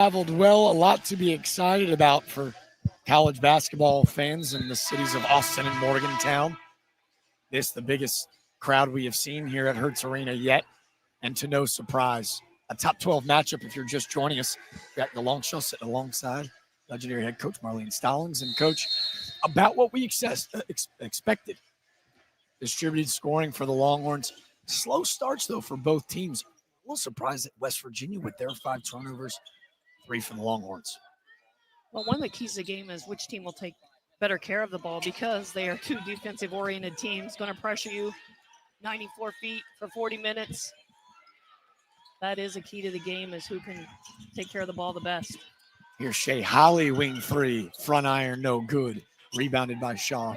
Traveled well, a lot to be excited about for college basketball fans in the cities of Austin and Morgantown. This the biggest crowd we have seen here at Hertz Arena yet, and to no surprise, a top 12 matchup if you're just joining us. We got the Longshaw sitting alongside legendary head coach Marlene Stallings. And coach, about what we expected. Distributed scoring for the Longhorns. Slow starts, though, for both teams. A little surprised at West Virginia with their 5 turnovers, 3 from the Longhorns. Well, one of the keys to the game is which team will take better care of the ball because they are two defensive-oriented teams going to pressure you 94 feet for 40 minutes. That is a key to the game, is who can take care of the ball the best. Here's Shea Holly, wing 3. Front iron, no good. Rebounded by Shaw.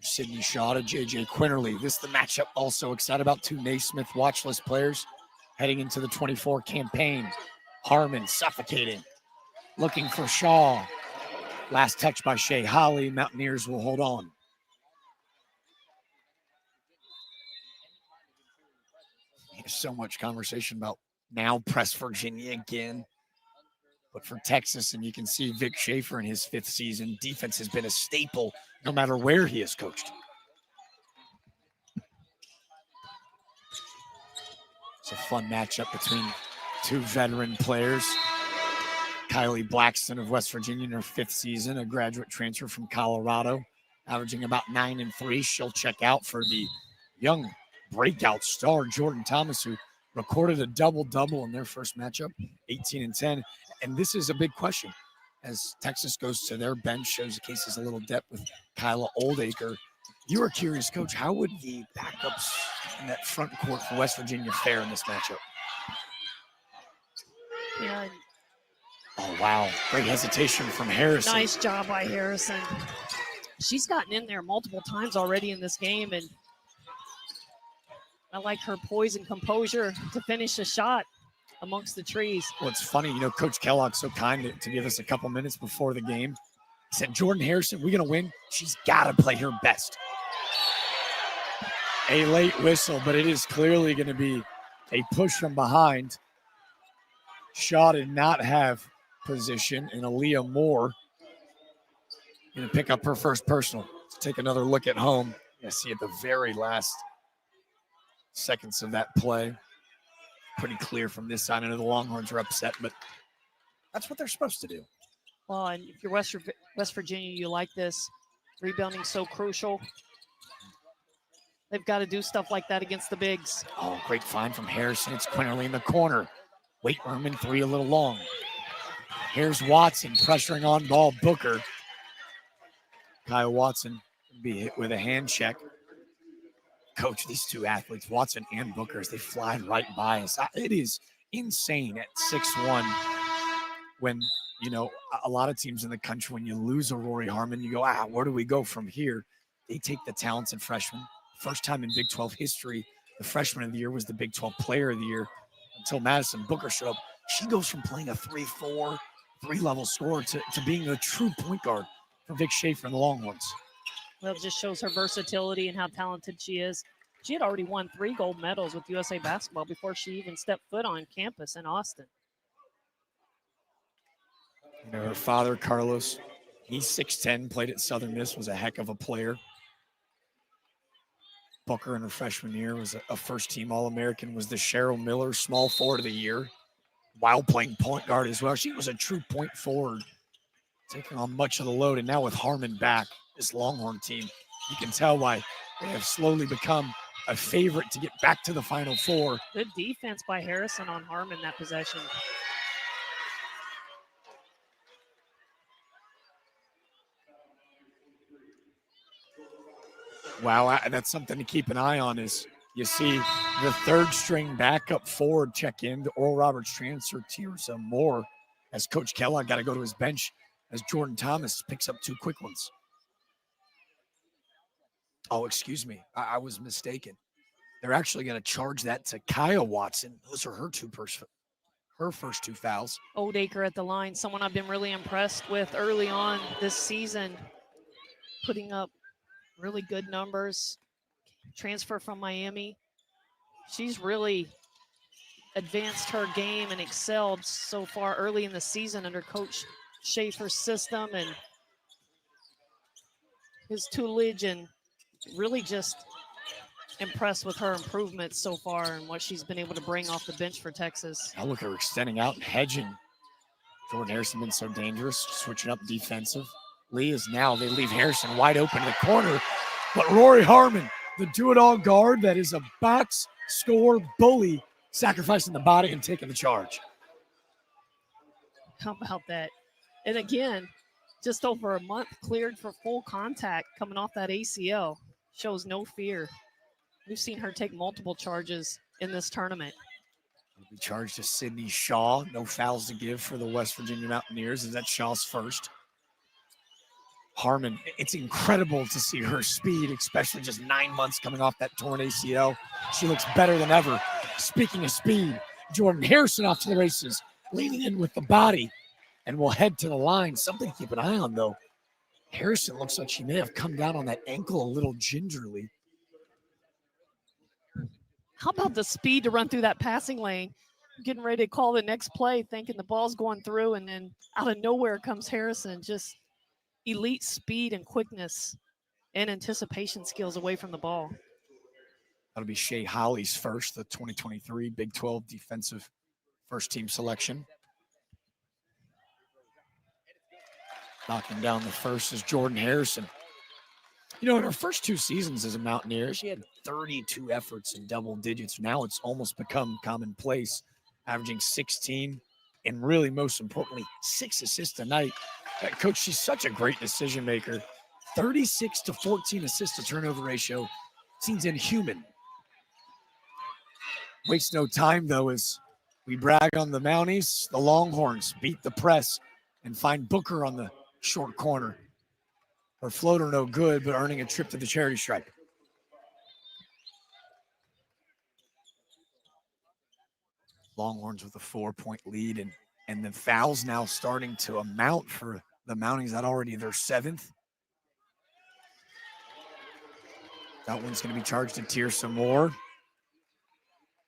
Sydney Shaw to J.J. Quinterly. This is the matchup also excited about. 2 Naismith watchlist players heading into the 24 campaign. Harmon suffocating. Looking for Shaw. Last touch by Shea Holly. Mountaineers will hold on. There's so much conversation about now press Virginia again. But for Texas, and you can see Vic Schaefer in his 5th season, defense has been a staple no matter where he has coached. It's a fun matchup between 2 veteran players. Kylie Blackston of West Virginia in her 5th season, a graduate transfer from Colorado, averaging about 9 and 3. She'll check out for the young breakout star Jordan Thomas, who recorded a double-double in their first matchup, 18 and 10. And this is a big question. As Texas goes to their bench, shows the case has a little depth with Kyla Oldacre. You were curious, Coach, how would the backups in that front court for West Virginia fare in this matchup? Yeah. Oh, wow. Great hesitation from Harrison. Nice job by Harrison. She's gotten in there multiple times already in this game, and I like her poise and composure to finish a shot amongst the trees. Well, it's funny, Coach Kellogg's so kind to give us a couple minutes before the game. He said, Jordan Harrison, we're going to win. She's got to play her best. A late whistle, but it is clearly going to be a push from behind. Shaw did not have position, and Aaliyah Moore going to pick up her first personal. Let's take another look at home. You see at the very last seconds of that play. Pretty clear from this side. I know the Longhorns are upset, but that's what they're supposed to do. Well, and if you're West Virginia, you like this. Rebounding so crucial. They've got to do stuff like that against the bigs. Oh, great find from Harrison. It's Quinterly in the corner. Weight room in 3 a little long. Here's Watson pressuring on ball. Booker. Kyle Watson will be hit with a hand check. Coach, these 2 athletes, Watson and Booker, as they fly right by us. It is insane at 6'1". When, a lot of teams in the country, when you lose a Rory Harmon, you go, where do we go from here? They take the talented freshman. First time in Big 12 history, the freshman of the year was the Big 12 player of the year until Madison Booker showed up. She goes from playing a 3-4, 3-level scorer to being a true point guard for Vic Schaefer and the Longhorns. Well, it just shows her versatility and how talented she is. She had already won 3 gold medals with USA Basketball before she even stepped foot on campus in Austin. Her father, Carlos, he's 6'10", played at Southern Miss, was a heck of a player. Booker in her freshman year was a first-team All-American, was the Cheryl Miller Small Forward of the Year, while playing point guard as well. She was a true point forward, taking on much of the load. And now with Harmon back, this Longhorn team, you can tell why they have slowly become a favorite to get back to the Final Four. Good defense by Harrison on Harmon that possession. Wow, that's something to keep an eye on. Is you see the 3rd string backup forward check in, the Oral Roberts transfer, Tirsa Moore, as Coach Kellogg got to go to his bench as Jordan Thomas picks up 2 quick ones. Oh, excuse me. I was mistaken. They're actually going to charge that to Kyle Watson. Those are her first 2 fouls. Oldacre at the line, someone I've been really impressed with early on this season, putting up really good numbers. Transfer from Miami. She's really advanced her game and excelled so far early in the season under Coach Schaefer's system and his tutelage, and really just impressed with her improvements so far and what she's been able to bring off the bench for Texas. Now look at her extending out and hedging. Jordan Harrison been so dangerous, switching up defensively as now they leave Harrison wide open in the corner. But Rory Harmon, the do-it-all guard that is a box score bully, sacrificing the body and taking the charge. How about that? And again, just over a month cleared for full contact coming off that ACL. Shows no fear. We've seen her take multiple charges in this tournament. Will be charged to Sydney Shaw. No fouls to give for the West Virginia Mountaineers, as that's Shaw's first. Harmon, it's incredible to see her speed, especially just 9 months coming off that torn ACL. She looks better than ever. Speaking of speed, Jordan Harrison off to the races, leaning in with the body, and will head to the line. Something to keep an eye on, though. Harrison looks like she may have come down on that ankle a little gingerly. How about the speed to run through that passing lane? Getting ready to call the next play, thinking the ball's going through, and then out of nowhere comes Harrison. Just elite speed and quickness and anticipation skills away from the ball. That'll be Shea Holly's first, the 2023 Big 12 defensive first team selection. Knocking down the first is Jordan Harrison. You know, in her first 2 seasons as a Mountaineer, she had 32 efforts in double digits. Now it's almost become commonplace, averaging 16 and really, most importantly, 6 assists a night. Coach, she's such a great decision maker. 36 to 14 assist to turnover ratio seems inhuman. Wastes no time, though, as we brag on the Mounties. The Longhorns beat the press and find Booker on the short corner. Her floater no good, but earning a trip to the charity stripe. Longhorns with a 4-point lead, and the fouls now starting to amount for the Mounties. That already their 7th. That one's going to be charged to Tier some more.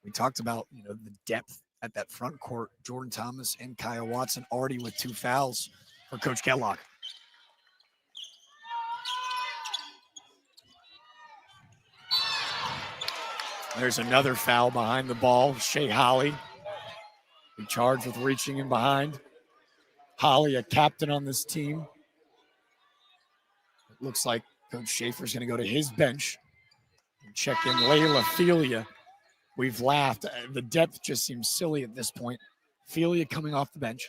We talked about, you know, the depth at that front court. Jordan Thomas and Kaya Watson already with 2 fouls for Coach Kellogg. There's another foul behind the ball. Shea Holly, be charged with reaching in behind. Holly, a captain on this team. It looks like Coach Schaefer's going to go to his bench and check in Layla Felia. We've laughed. The depth just seems silly at this point. Felia coming off the bench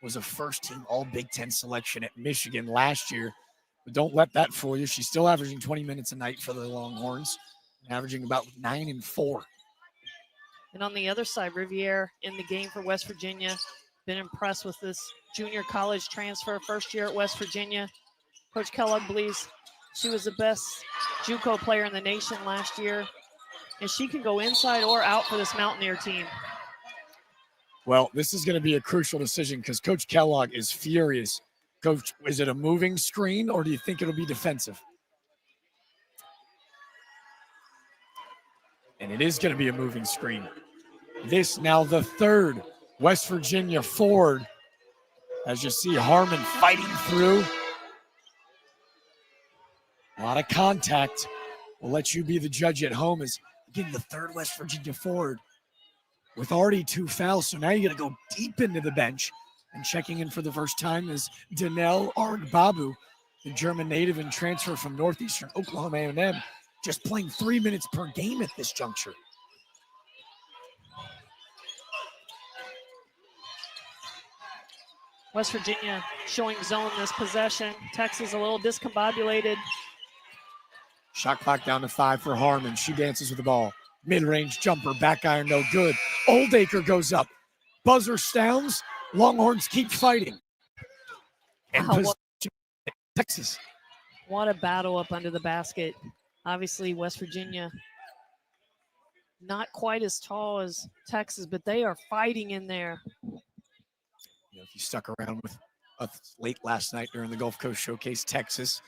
was a first-team All-Big Ten selection at Michigan last year. But don't let that fool you. She's still averaging 20 minutes a night for the Longhorns, averaging about 9 and 4. And on the other side, Riviere in the game for West Virginia. Been impressed with this junior college transfer, first year at West Virginia. Coach Kellogg believes she was the best JUCO player in the nation last year. And she can go inside or out for this Mountaineer team. Well, this is going to be a crucial decision because Coach Kellogg is furious. Coach, is it a moving screen or do you think it'll be defensive? And it is going to be a moving screen. This now the 3rd West Virginia forward. As you see Harmon fighting through. A lot of contact. We'll let you be the judge at home as, again, the 3rd West Virginia forward with already 2 fouls. So now you got to go deep into the bench. And checking in for the first time is Danelle Argbabu, the German native and transfer from Northeastern Oklahoma A&M, just playing 3 minutes per game at this juncture. West Virginia showing zone this possession. Texas a little discombobulated. Shot clock down to 5 for Harmon. She dances with the ball. Mid-range jumper, back iron, no good. Oldacre goes up. Buzzer sounds. Longhorns keep fighting. And Wow, Texas. What a battle up under the basket. Obviously, West Virginia not quite as tall as Texas, but they are fighting in there. You know, if you stuck around with us late last night during the Gulf Coast Showcase, Texas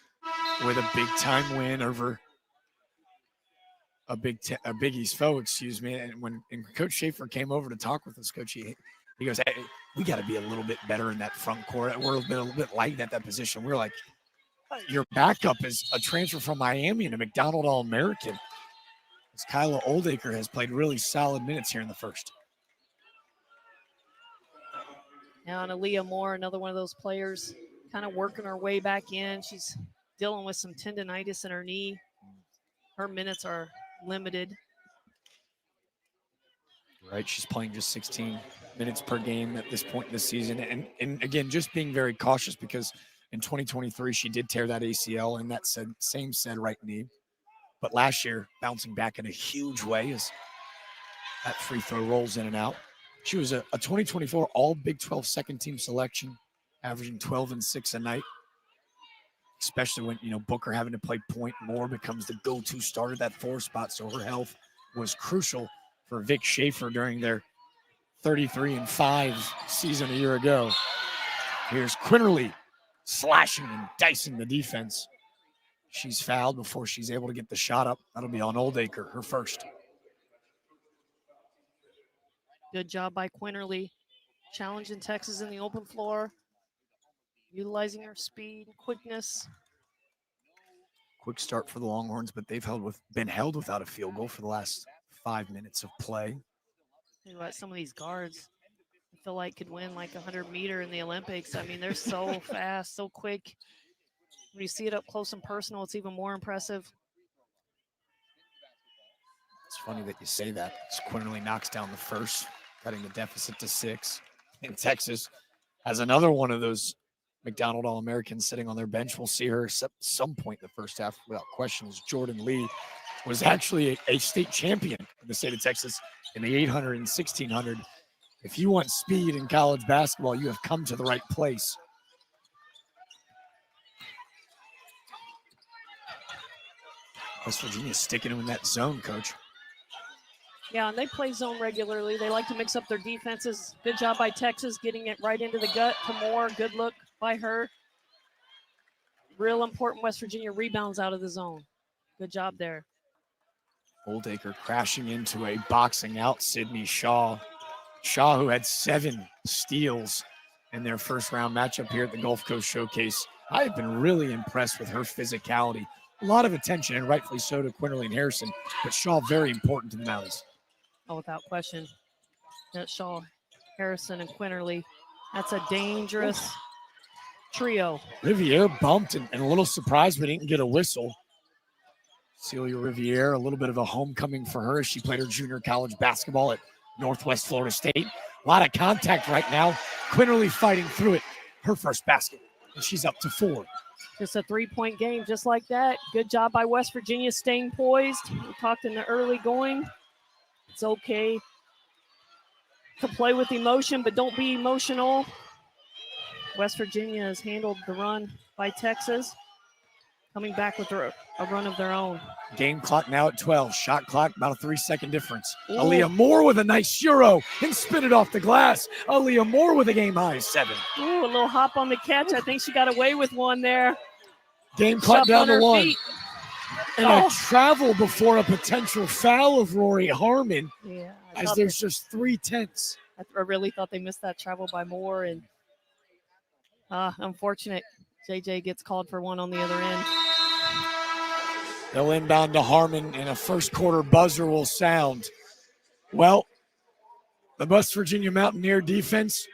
with a big-time win over a Big East foe, excuse me. And when Coach Schaefer came over to talk with us, Coach, he goes, "Hey, we got to be a little bit better in that front court. We're a little bit light at that position." We're like, "Your backup is a transfer from Miami and a McDonald All-American." As Kyla Oldacre has played really solid minutes here in the first. Now, and Aaliyah Moore, another one of those players, kind of working her way back in. She's dealing with some tendonitis in her knee. Her minutes are limited. Right, she's playing just 16 minutes per game at this point in the season. And again, just being very cautious because in 2023, she did tear that ACL in that same said right knee. But last year, bouncing back in a huge way as that free throw rolls in and out. She was a 2024 All Big 12 second team selection, averaging 12 and 6 a night. Especially when, Booker having to play point more becomes the go-to starter, that 4 spot. So her health was crucial for Vic Schaefer during their 33-5 season a year ago. Here's Quinterly slashing and dicing the defense. She's fouled before she's able to get the shot up. That'll be on Oldacre, her first. Good job by Quinterly. Challenging Texas in the open floor. Utilizing her speed, quickness. Quick start for the Longhorns, but they've been held without a field goal for the last 5 minutes of play. You know what, some of these guards, I feel like could win like 100-meter in the Olympics. I mean, they're so fast, so quick. When you see it up close and personal, it's even more impressive. It's funny that you say that. Quinterly knocks down the first, cutting the deficit to 6. And Texas has another one of those McDonald All-Americans sitting on their bench. We'll see her at some point in the first half without question. Jordan Lee was actually a state champion in the state of Texas in the 800 and 1600. If you want speed in college basketball, you have come to the right place. West Virginia sticking in that zone, Coach. Yeah, and they play zone regularly. They like to mix up their defenses. Good job by Texas getting it right into the gut to Moore. Good look by her. Real important West Virginia rebounds out of the zone. Good job there. Oldacre crashing into a boxing out Sydney Shaw. Shaw, who had 7 steals in their first round matchup here at the Gulf Coast Showcase. I have been really impressed with her physicality. A lot of attention, and rightfully so, to Quinterly and Harrison, but Shaw very important to the Mounties. Oh, without question. That's Shaw, Harrison, and Quinterly. That's a dangerous trio. Riviere bumped and a little surprised we didn't get a whistle. Celia Riviere, a little bit of a homecoming for her as she played her junior college basketball at Northwest Florida State. A lot of contact right now. Quinterly fighting through it. Her first basket, and she's up to 4. Just a 3-point game just like that. Good job by West Virginia staying poised. We talked in the early going. It's okay to play with emotion, but don't be emotional. West Virginia has handled the run by Texas, coming back with a run of their own. Game clock now at 12. Shot clock, about a 3-second difference. Ooh. Aaliyah Moore with a nice Euro and spin it off the glass. Aaliyah Moore with a game-high 7. Ooh, a little hop on the catch. I think she got away with one there. Game clock down to 1. Feet. And a travel before a potential foul of Rory Harmon. Yeah, as there's just 3 tenths. I really thought they missed that travel by Moore, and unfortunate. JJ gets called for one on the other end. They'll inbound to Harmon, and a first quarter buzzer will sound. Well, the West Virginia Mountaineer defense,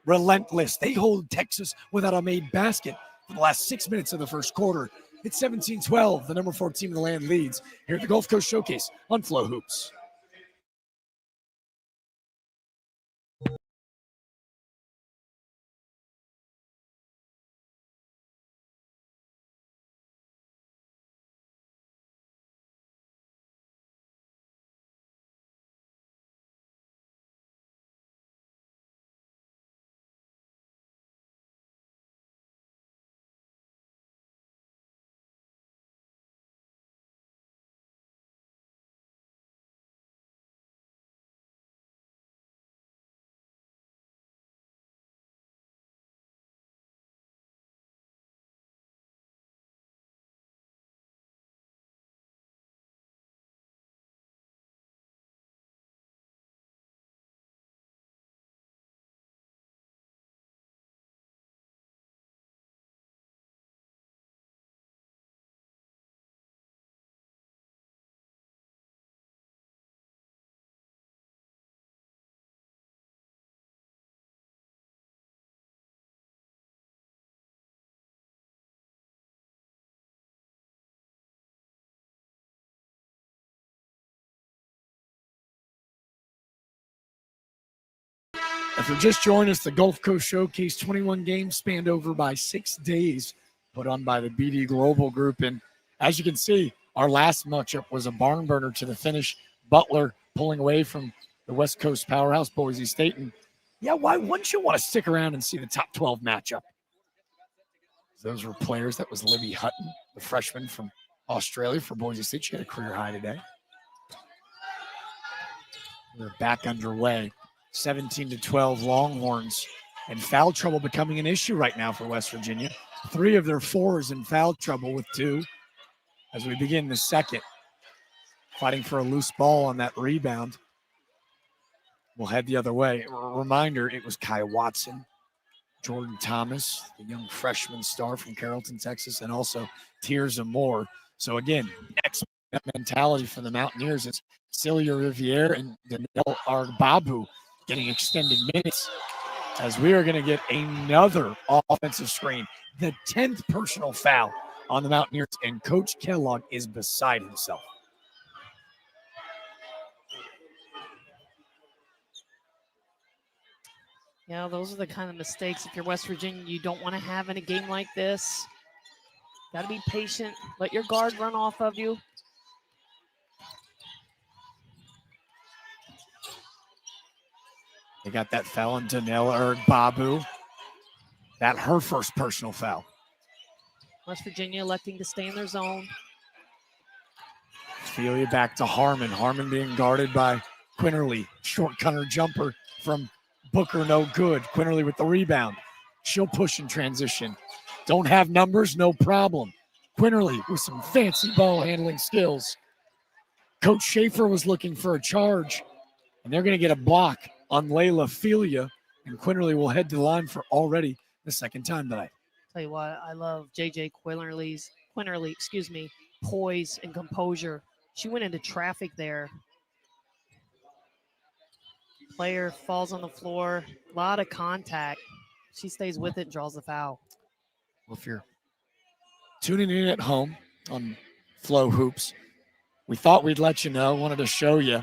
relentless. They hold Texas without a made basket for the last 6 minutes of the first quarter. It's 17-12. The number 4 team in the land leads here at the Gulf Coast Showcase on Flow Hoops. If you're just joining us, the Gulf Coast Showcase 21 games spanned over by 6 days, put on by the BD Global Group. And as you can see, our last matchup was a barn burner to the finish. Butler pulling away from the West Coast powerhouse, Boise State. And yeah, why wouldn't you want to stick around and see the top 12 matchup? Those were players. That was Libby Hutton, the freshman from Australia for Boise State. She had a career high today. We're back underway. 17-12 Longhorns, and foul trouble becoming an issue right now for West Virginia. 3 of their 4 is in foul trouble with 2 as we begin the second. Fighting for a loose ball on that rebound. We'll head the other way. Reminder, it was Kai Watson, Jordan Thomas, the young freshman star from Carrollton, Texas, and also Tirza Moore. So again, next mentality for the Mountaineers is Celia Riviere and Danielle Arbabu getting extended minutes, as we are going to get another offensive screen, the 10th personal foul on the Mountaineers, and Coach Kellogg is beside himself. Yeah, those are the kind of mistakes, if you're West Virginia, you don't want to have in a game like this. Got to be patient. Let your guard run off of you. They got that foul on Danella Babu. That her first personal foul. West Virginia electing to stay in their zone. Ophelia back to Harmon. Harmon being guarded by Quinterly. Short cutter jumper from Booker, no good. Quinterly with the rebound. She'll push in transition. Don't have numbers, no problem. Quinterly with some fancy ball handling skills. Coach Schaefer was looking for a charge, and they're going to get a block on Layla Felia, and Quinterly will head to the line for already the second time tonight. Tell you what, I love JJ Quinterly, poise and composure. She went into traffic there. Player falls on the floor, a lot of contact. She stays with it and draws the foul. Well, if you're tuning in at home on Flow Hoops, we thought we'd let you know, wanted to show you.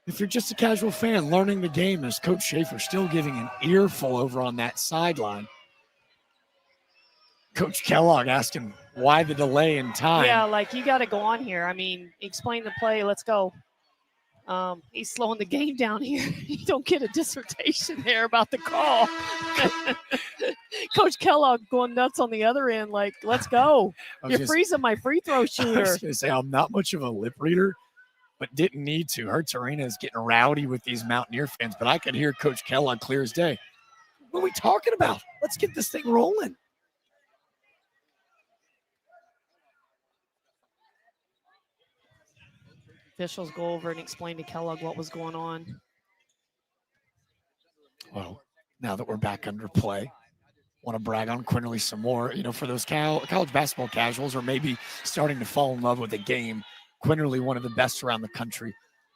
If you're just a casual fan learning the game, as Coach Schaefer still giving an earful over on that sideline. Coach Kellogg asking why the delay in time. Yeah, like you got to go on here. I mean, explain the play. Let's go. He's slowing the game down here. You don't get a dissertation there about the call. Coach Kellogg going nuts on the other end. Like, let's go. You're freezing my free throw shooter. I was going to say, I'm not much of a lip reader, but didn't need to. Hertz Arena is getting rowdy with these Mountaineer fans, but I could hear Coach Kellogg clear as day. What are we talking about? Let's get this thing rolling. Officials go over and explain to Kellogg what was going on. Well, now that we're back under play, want to brag on Quinterly some more. You know, for those college basketball casuals or maybe starting to fall in love with the game, Quinterly, one of the best around the country.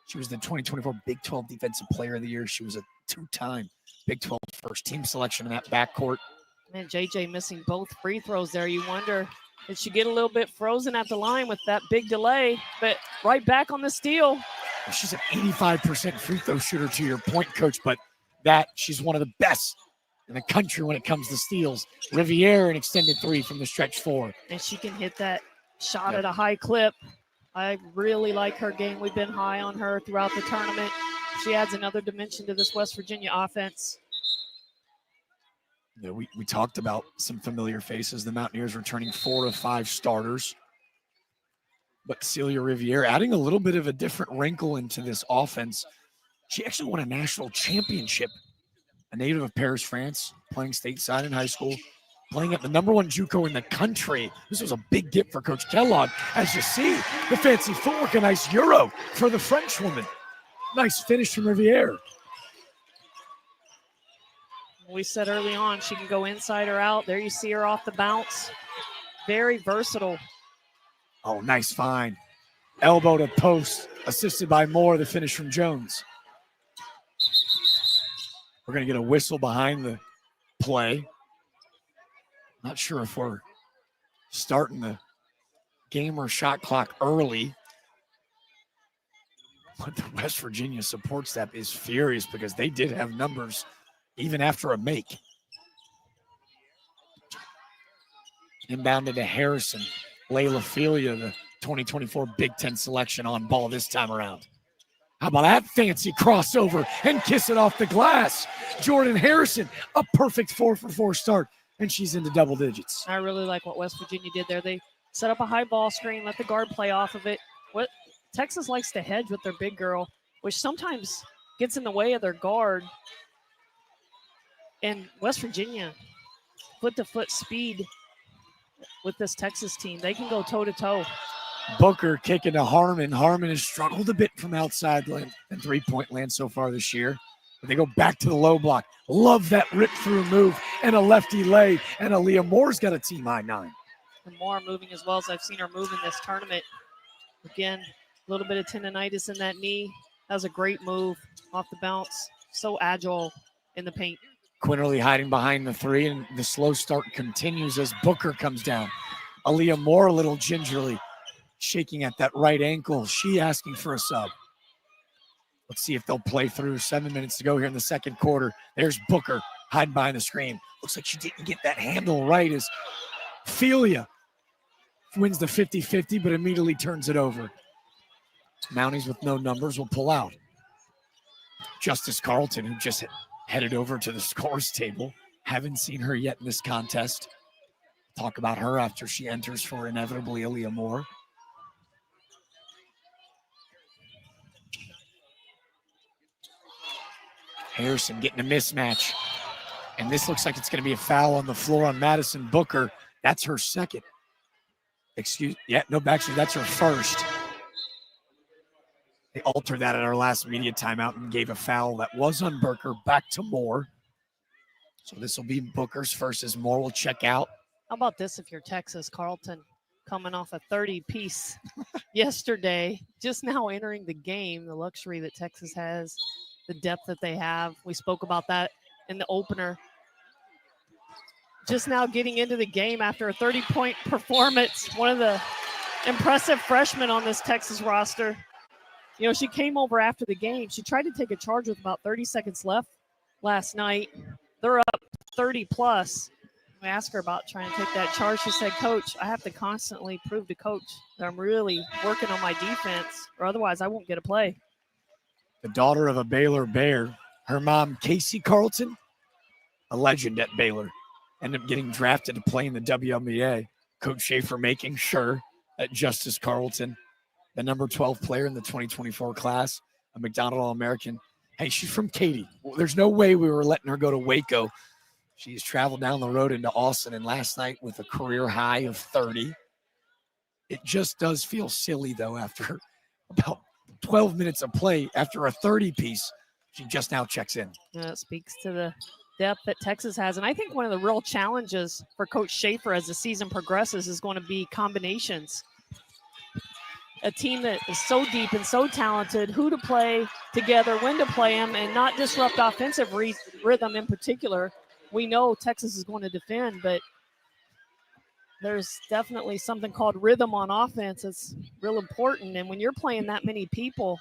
She was the 2024 Big 12 Defensive Player of the Year. She was a 2-time Big 12 first team selection in that backcourt. Man, JJ missing both free throws there. You wonder, did she get a little bit frozen at the line with that big delay? But right back on the steal. Well, she's an 85% free throw shooter, to your point, Coach, but that she's one of the best in the country when it comes to steals. Riviere, an extended 3 from the stretch 4. And she can hit that shot at a high clip. I really like her game. We've been high on her throughout the tournament. She adds another dimension to this West Virginia offense. Yeah, we talked about some familiar faces. The Mountaineers returning 4 of 5 starters. But Celia Riviere adding a little bit of a different wrinkle into this offense. She actually won a national championship, a native of Paris, France, playing stateside in high school, playing at the #1 JUCO in the country. This was a big get for Coach Kellogg. As you see, the fancy footwork, a nice Euro for the French woman. Nice finish from Riviere. We said early on she can go inside or out. There you see her off the bounce. Very versatile. Oh, nice find. Elbow to post, assisted by Moore, the finish from Jones. We're going to get a whistle behind the play. Not sure if we're starting the game or shot clock early. But the West Virginia support staff is furious because they did have numbers even after a make. Inbounded to Harrison. Layla Felia, the 2024 Big Ten selection, on ball this time around. How about that fancy crossover and kiss it off the glass? Jordan Harrison, a perfect 4-for-4 start, and she's into double digits. I really like what West Virginia did there. They set up a high ball screen, let the guard play off of it. What Texas likes to hedge with their big girl, which sometimes gets in the way of their guard. And West Virginia, foot-to-foot speed with this Texas team. They can go toe-to-toe. Booker kicking to Harmon. Harmon has struggled a bit from outside and three-point land so far this year. But they go back to the low block. Love that rip-through move and a lefty lay. And Aaliyah Moore's got a team high 9. And Moore moving as well as I've seen her move in this tournament. Again, a little bit of tendonitis in that knee. That was a great move off the bounce. So agile in the paint. Quinterly hiding behind the 3, and the slow start continues as Booker comes down. Aaliyah Moore a little gingerly shaking at that right ankle. She asking for a sub. Let's see if they'll play through. 7 minutes to go here in the second quarter. There's Booker hiding behind the screen. Looks like she didn't get that handle right as Felia wins the 50-50, but immediately turns it over. Mounties with no numbers will pull out. Justice Carlton, who just headed over to the scores table. Haven't seen her yet in this contest. Talk about her after she enters for inevitably Aaliyah Moore. Harrison getting a mismatch. And this looks like it's going to be a foul on the floor on Madison Booker. That's her second. Actually, that's her first. They altered that at our last media timeout and gave a foul that was on Booker back to Moore. So this will be Booker's first as Moore will check out. How about this if you're Texas? Carlton coming off a 30-piece yesterday, just now entering the game, the luxury that Texas has, the depth that they have. We spoke about that in the opener. Just now getting into the game after a 30-point performance, one of the impressive freshmen on this Texas roster. You know, she came over after the game. She tried to take a charge with about 30 seconds left last night. They're up 30-plus. I asked her about trying to take that charge. She said, Coach, I have to constantly prove to Coach that I'm really working on my defense, or otherwise I won't get a play. The daughter of a Baylor Bear, her mom, Casey Carlton, a legend at Baylor, ended up getting drafted to play in the WNBA. Coach Schaefer making sure that Justice Carlton, the number 12 player in the 2024 class, a McDonald All-American. Hey, she's from Katy. There's no way we were letting her go to Waco. She's traveled down the road into Austin, and last night with a career high of 30. It just does feel silly, though, after about 12 minutes of play, after a 30-piece, she just now checks in. It speaks to the depth that Texas has. And I think one of the real challenges for Coach Schaefer as the season progresses is going to be combinations. A team that is so deep and so talented, who to play together, when to play them, and not disrupt offensive rhythm in particular. We know Texas is going to defend, but there's definitely something called rhythm on offense. It's real important. And when you're playing that many people,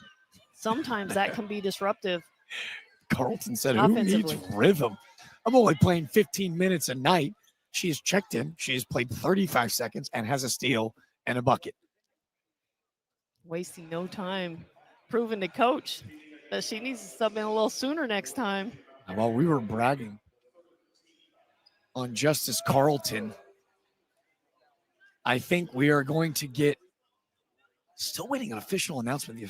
sometimes that can be disruptive. Carlton said, who needs rhythm? I'm only playing 15 minutes a night. She has checked in. She has played 35 seconds and has a steal and a bucket. Wasting no time. Proving to Coach that she needs to sub in a little sooner next time. While we were bragging on Justice Carlton, I think we are going to get, still waiting an official announcement. The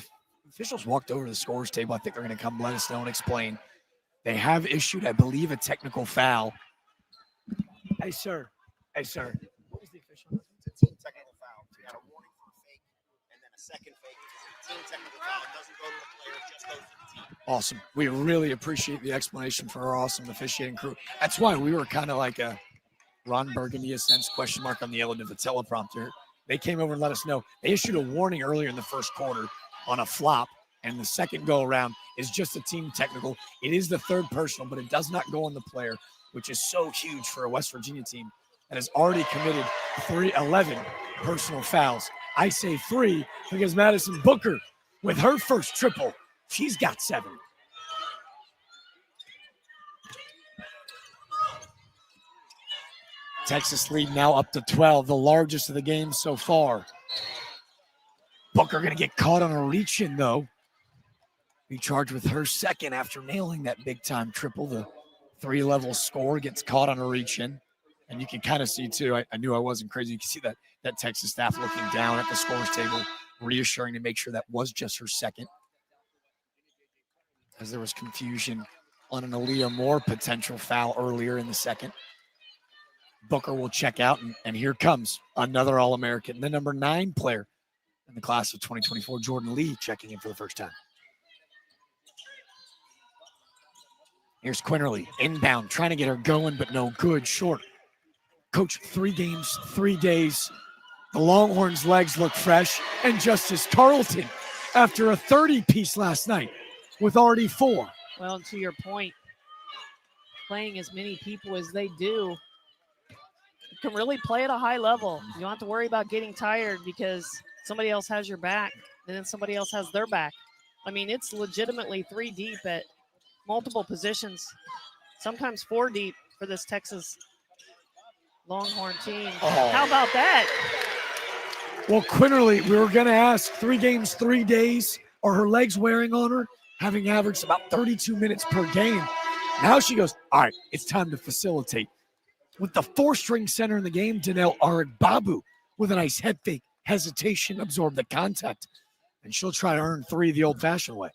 officials walked over to the scores table. I think they're going to come let us know and explain. They have issued, I believe, a technical foul. Hey, sir. What was the official announcement? It's a team technical foul. So you got a warning for a fake and then a second fake, which is a team technical foul. It doesn't go to the player, it just goes to the team. Awesome. We really appreciate the explanation for our awesome officiating crew. That's why we were kind of like a Ron Burgundy sense question mark on the end of the teleprompter. They came over and let us know. They issued a warning earlier in the first quarter on a flop, and the second go around is just a team technical. It is the third personal, but it does not go on the player, which is so huge for a West Virginia team that has already committed 11 personal fouls. I say 3 because Madison Booker, with her first triple, she's got 7. Texas lead now up to 12, the largest of the game so far. Booker going to get caught on a reach-in, though. Be charged with her second after nailing that big-time triple. The 3-level score gets caught on a reach-in. And you can kind of see, too, I knew I wasn't crazy. You can see that Texas staff looking down at the scores table, reassuring to make sure that was just her second. As there was confusion on an Aaliyah Moore potential foul earlier in the second. Booker will check out, and here comes another All-American, the number 9 player in the class of 2024, Jordan Lee, checking in for the first time. Here's Quinterly, inbound, trying to get her going, but no good, short. Coach, 3 games, 3 days. The Longhorns' legs look fresh, and Justice Tarleton, after a 30-piece last night, with already 4. Well, and to your point, playing as many people as they do, you can really play at a high level. You don't have to worry about getting tired because somebody else has your back, and then somebody else has their back. I mean, it's legitimately 3 deep at multiple positions, sometimes 4 deep for this Texas Longhorn team. Oh. How about that? Well, Quinterly, we were going to ask, 3 games, 3 days. Are her legs wearing on her? Having averaged about 32 minutes per game. Now she goes, all right, it's time to facilitate. With the 4-string center in the game, Danelle Arigbabu, with a nice head fake, hesitation, absorb the contact. And she'll try to earn 3 the old-fashioned way.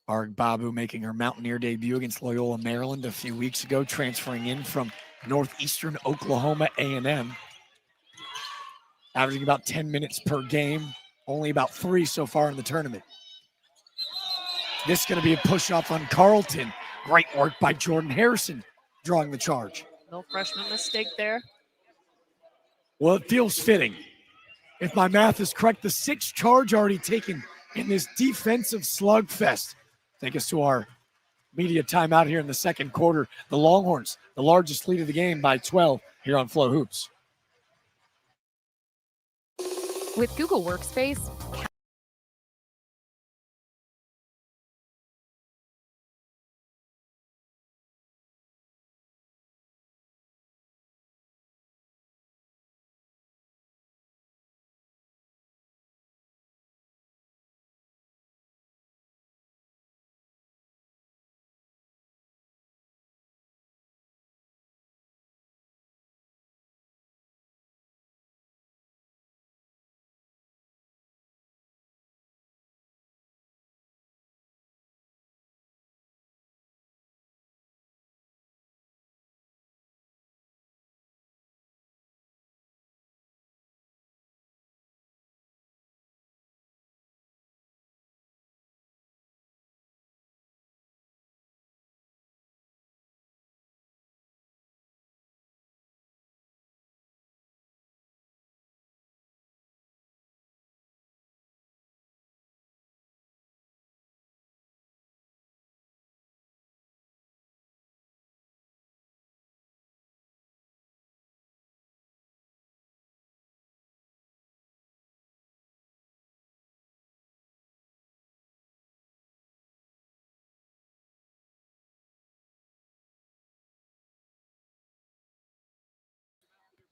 Arigbabu making her Mountaineer debut against Loyola, Maryland a few weeks ago, transferring in from Northeastern Oklahoma A&M. Averaging about 10 minutes per game, only about 3 so far in the tournament. This is going to be a push-off on Carleton. Great work by Jordan Harrison, drawing the charge. No freshman mistake there. Well, it feels fitting. If my math is correct, the 6th charge already taken in this defensive slugfest. Take us to our media timeout here in the second quarter. The Longhorns, the largest lead of the game by 12 here on Flow Hoops. With Google Workspace,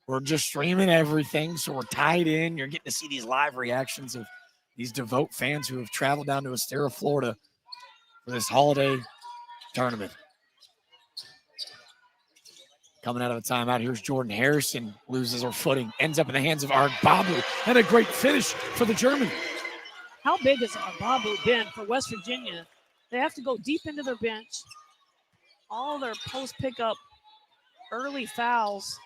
We're just streaming everything, so we're tied in. You're getting to see these live reactions of these devout fans who have traveled down to Estero, Florida for this holiday tournament. Coming out of a timeout, here's Jordan Harrison, loses her footing, ends up in the hands of Arigbabu, and a great finish for the German. How big has Arigbabu been for West Virginia? They have to go deep into their bench. All their post pickup early fouls,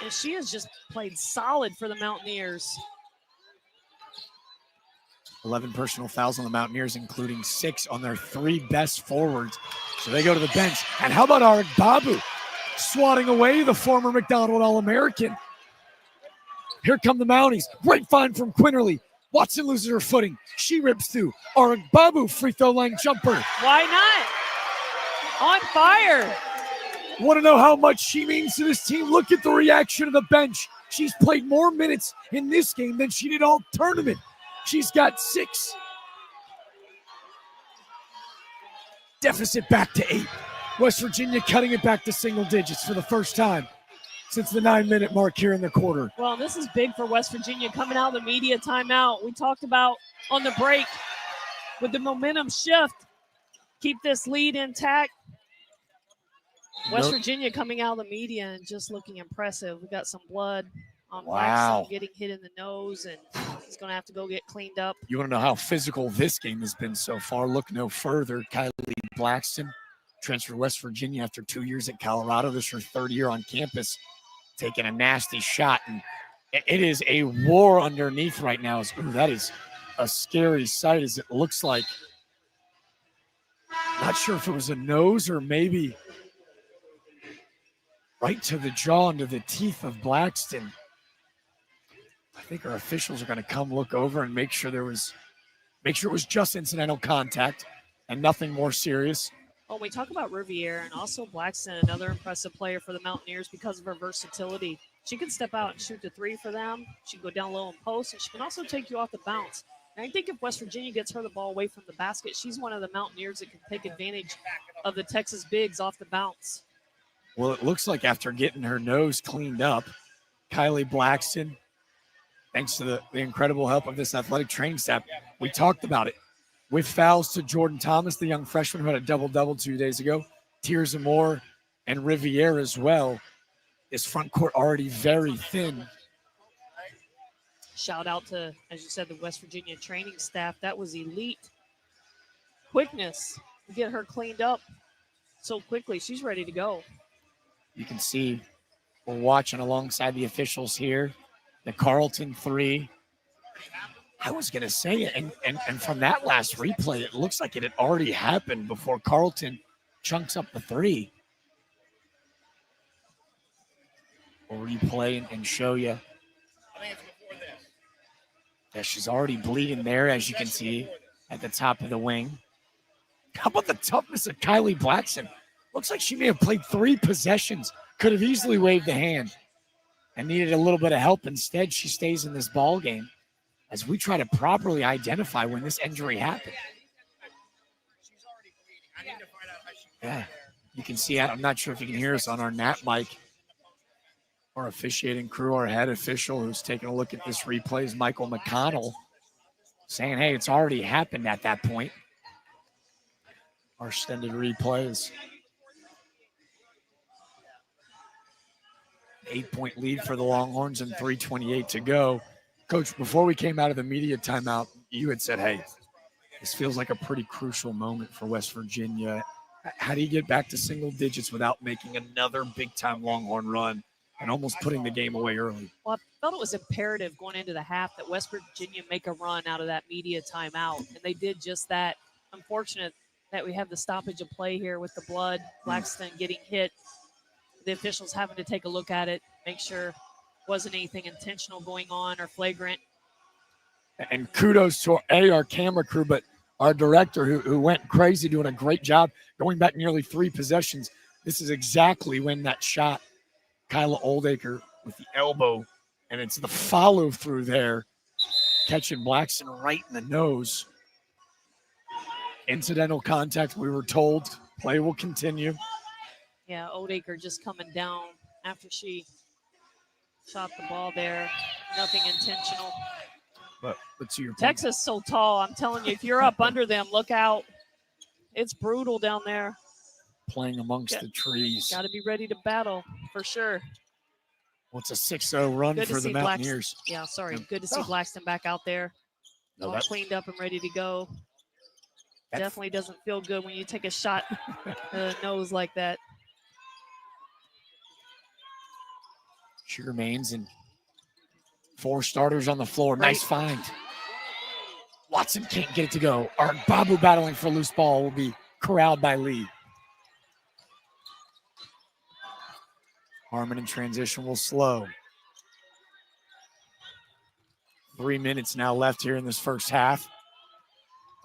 and she has just played solid for the Mountaineers. 11 personal fouls on the Mountaineers, including 6 on their 3 best forwards. So they go to the bench. And how about Arigbabu swatting away the former McDonald All-American? Here come the Mounties. Great find from Quinterly. Watson loses her footing. She rips through. Arigbabu free throw line jumper. Why not? On fire. Want to know how much she means to this team? Look at the reaction of the bench. She's played more minutes in this game than she did all tournament. She's got 6. Deficit back to 8. West Virginia cutting it back to single digits for the first time since the 9-minute mark here in the quarter. Well, this is big for West Virginia coming out of the media timeout. We talked about on the break with the momentum shift, keep this lead intact. West Virginia coming out of the media and just looking impressive. We got some blood on Blackson getting hit in the nose, and he's going to have to go get cleaned up. You want to know how physical this game has been so far? Look no further. Kylie Blackson transferred to West Virginia after 2 years at Colorado. This is her third year on campus, taking a nasty shot. And it is a war underneath right now. Ooh, that is a scary sight as it looks like. Not sure if it was a nose or maybe right to the jaw and to the teeth of Blackston. I think our officials are going to come look over and make sure it was just incidental contact and nothing more serious. Well, we talk about Riviere and also Blackston, another impressive player for the Mountaineers because of her versatility. She can step out and shoot the three for them. She can go down low and post, and she can also take you off the bounce. And I think if West Virginia gets her the ball away from the basket, she's one of the Mountaineers that can take advantage of the Texas bigs off the bounce. Well, it looks like after getting her nose cleaned up, Kylie Blackston, thanks to the incredible help of this athletic training staff, we talked about it. With fouls to Jordan Thomas, the young freshman who had a double-double 2 days ago, Tears Moore and Riviere as well. This front court already very thin. Shout out to, as you said, the West Virginia training staff. That was elite quickness to get her cleaned up so quickly. She's ready to go. You can see we're watching alongside the officials here. The Carleton three. I was going to say it, and from that last replay, it looks like it had already happened before Carleton chunks up the three. We'll replay and show you. Yeah, she's already bleeding there, as you can see, at the top of the wing. How about the toughness of Kylie Blackson? Looks like she may have played 3 possessions. Could have easily waved the hand and needed a little bit of help. Instead, she stays in this ball game as we try to properly identify when this injury happened. Yeah, you can see, I'm not sure if you can hear us on our NAT mic. Our officiating crew, our head official who's taking a look at this replay is Michael McConnell, saying, hey, it's already happened at that point. Our extended replays. 8-point lead for the Longhorns and 3:28 to go. Coach, before we came out of the media timeout, you had said, hey, this feels like a pretty crucial moment for West Virginia. How do you get back to single digits without making another big-time Longhorn run and almost putting the game away early? Well, I felt it was imperative going into the half that West Virginia make a run out of that media timeout, and they did just that. Unfortunate that we have the stoppage of play here with the blood, Blackston getting hit. The officials having to take a look at it, make sure wasn't anything intentional going on or flagrant. And kudos to our camera crew, but our director who went crazy doing a great job going back nearly 3 possessions. This is exactly when that shot, Kyla Oldacre with the elbow, and it's the follow through there, catching Blackson right in the nose. Incidental contact, we were told. Play will continue. Yeah, Oldacre just coming down after she shot the ball there. Nothing intentional. But to your point, Texas so tall. I'm telling you, if you're up under them, look out. It's brutal down there. Playing amongst the trees. Got to be ready to battle for sure. Well, it's a 6-0 run for the Mountaineers. Yeah, sorry. Good to see Blackston back out there. All cleaned up and ready to go. Definitely doesn't feel good when you take a shot to the nose like that. She remains in 4 starters on the floor. Nice find. Watson can't get it to go. Our Babu battling for loose ball will be corralled by Lee. Harmon in transition will slow. 3 minutes now left here in this first half.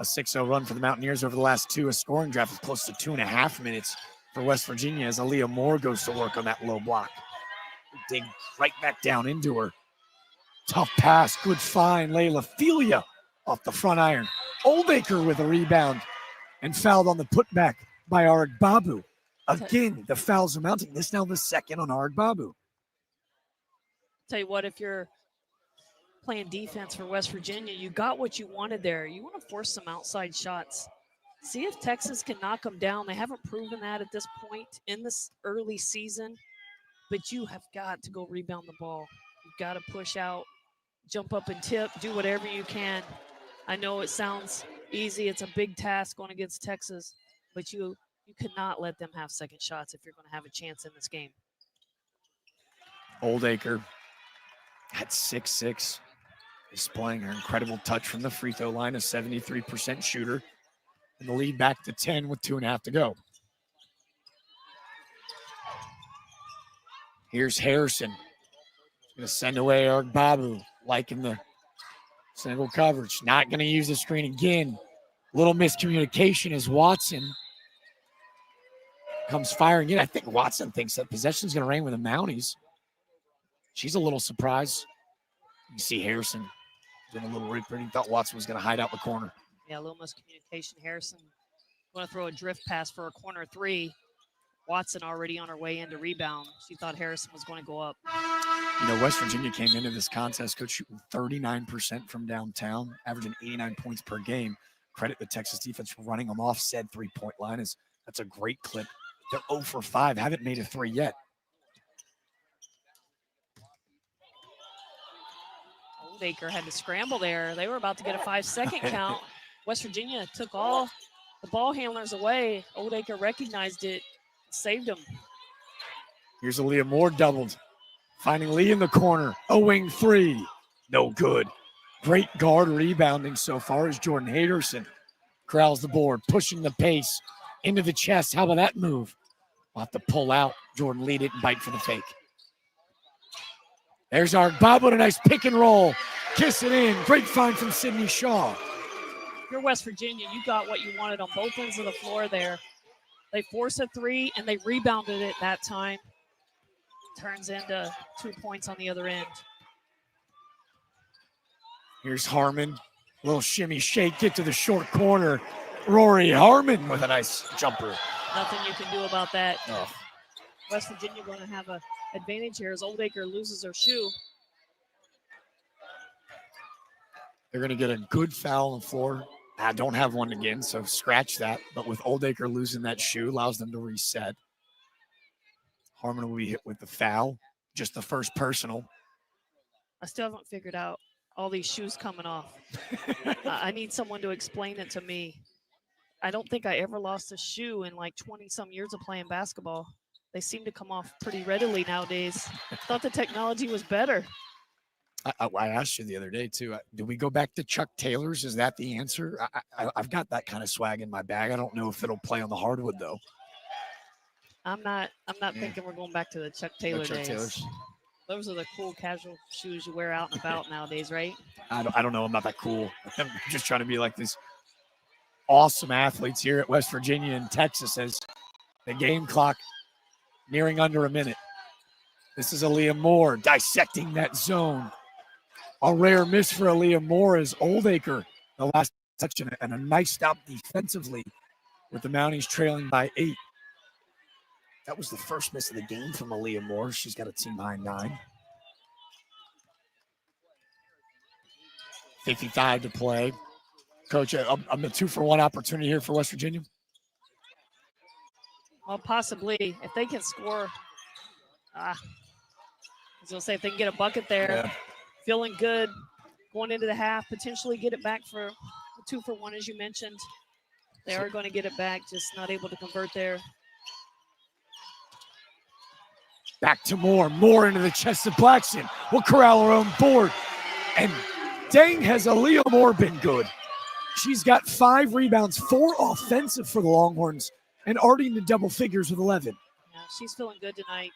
A 6-0 run for the Mountaineers over the last 2. A scoring drive of close to 2.5 minutes for West Virginia as Aaliyah Moore goes to work on that low block. Dig right back down into her. Tough pass, good find. Layla Felia off the front iron. Oldacre with a rebound and fouled on the putback by Argbabu. Again, the fouls are mounting. This now the second on Argbabu. Tell you what, if you're playing defense for West Virginia, you got what you wanted there. You want to force some outside shots. See if Texas can knock them down. They haven't proven that at this point in this early season, but you have got to go rebound the ball. You've got to push out, jump up and tip, do whatever you can. I know it sounds easy. It's a big task going against Texas, but you cannot let them have second shots if you're going to have a chance in this game. Oldacre at 6'6", displaying her incredible touch from the free throw line, a 73% shooter, and the lead back to 10 with 2.5 to go. Here's Harrison. Going to send away Argbabu, liking the single coverage. Not going to use the screen again. Little miscommunication as Watson comes firing in. I think Watson thinks that possession is going to reign with the Mounties. She's a little surprised. You see Harrison doing a little rip, and thought Watson was going to hide out the corner. Yeah, a little miscommunication. Harrison going to throw a drift pass for a corner three. Watson already on her way in to rebound. She thought Harrison was going to go up. You know, West Virginia came into this contest, coach, shooting 39% from downtown, averaging 89 points per game. Credit the Texas defense for running them off said three-point line. That's a great clip. They're 0 for 5, haven't made a three yet. Oldacre had to scramble there. They were about to get a 5-second count. West Virginia took all the ball handlers away. Oldacre recognized it, saved them. Here's Aaliyah Moore doubled. Finding Lee in the corner. A wing three. No good. Great guard rebounding so far as Jordan Hayderson corrals the board, pushing the pace into the chest. How about that move? We'll have to pull out. Jordan lead it and bite for the fake. There's Argbabu, a nice pick and roll. Kiss it in. Great find from Sydney Shaw. You're West Virginia. You got what you wanted on both ends of the floor there. They forced a three, and they rebounded it that time. Turns into 2 points on the other end. Here's Harmon. Little shimmy shake, get to the short corner. Rory Harmon with a nice jumper. Nothing you can do about that. Oh. West Virginia going to have an advantage here as Oldacre loses her shoe. They're going to get a good foul on the floor. I don't have one again, so scratch that. But with Oldacre losing that shoe, allows them to reset. Harmon will be hit with the foul, just the first personal. I still haven't figured out all these shoes coming off. I need someone to explain it to me. I don't think I ever lost a shoe in like 20-some years of playing basketball. They seem to come off pretty readily nowadays. Thought the technology was better. I asked you the other day, too. Do we go back to Chuck Taylor's? Is that the answer? I've got that kind of swag in my bag. I don't know if it'll play on the hardwood, though. I'm not thinking we're going back to the Chuck Taylor days. Taylor's. Those are the cool casual shoes you wear out and about nowadays, right? I don't know. I'm not that cool. I'm just trying to be like these awesome athletes here at West Virginia and Texas as the game clock nearing under a minute. This is Aaliyah Moore dissecting that zone. A rare miss for Aaliyah Moore as Oldacre, the last touch, and a nice stop defensively with the Mounties trailing by 8. That was the first miss of the game from Aaliyah Moore. She's got a team high 9. 55 to play. Coach, I'm a 2-for-1 opportunity here for West Virginia. Well, possibly. If they can score, I was going to say, if they can get a bucket there, yeah. Feeling good, going into the half, potentially get it back for a 2-for-1, as you mentioned. They are going to get it back, just not able to convert there. Back to Moore. Moore into the chest of Blackson. We'll corral her own board. And dang, has Aaliyah Moore been good. She's got 5 rebounds, 4 offensive for the Longhorns, and already in the double figures with 11. Yeah, she's feeling good tonight.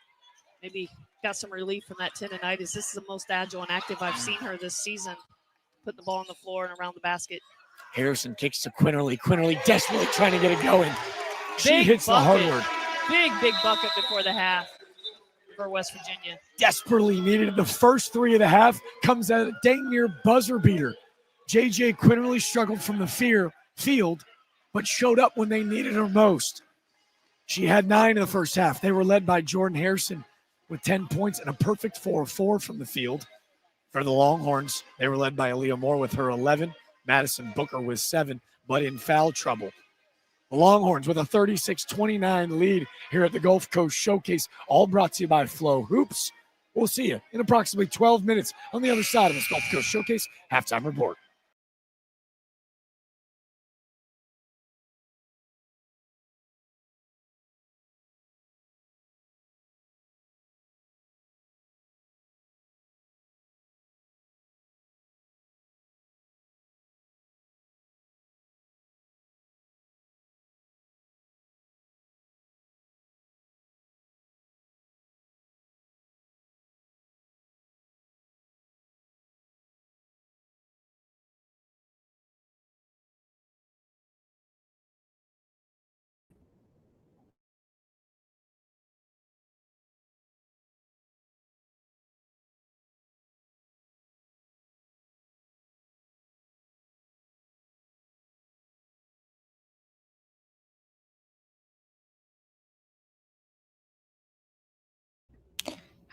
Maybe got some relief from that tendonitis. This is the most agile and active I've seen her this season. Putting the ball on the floor and around the basket. Harrison kicks to Quinterly. Quinterly desperately trying to get it going. She big hits bucket. The hardwood. Big bucket before the half for West Virginia. Desperately needed the first 3 of the half. Comes out a dang near buzzer beater. J.J. Quinterly struggled from the field, but showed up when they needed her most. She had 9 in the first half. They were led by Jordan Harrison with 10 points and a perfect 4 of 4 from the field. For the Longhorns, they were led by Aaliyah Moore with her 11, Madison Booker with 7, but in foul trouble. The Longhorns with a 36-29 lead here at the Gulf Coast Showcase, all brought to you by Flow Hoops. We'll see you in approximately 12 minutes on the other side of this Gulf Coast Showcase halftime report.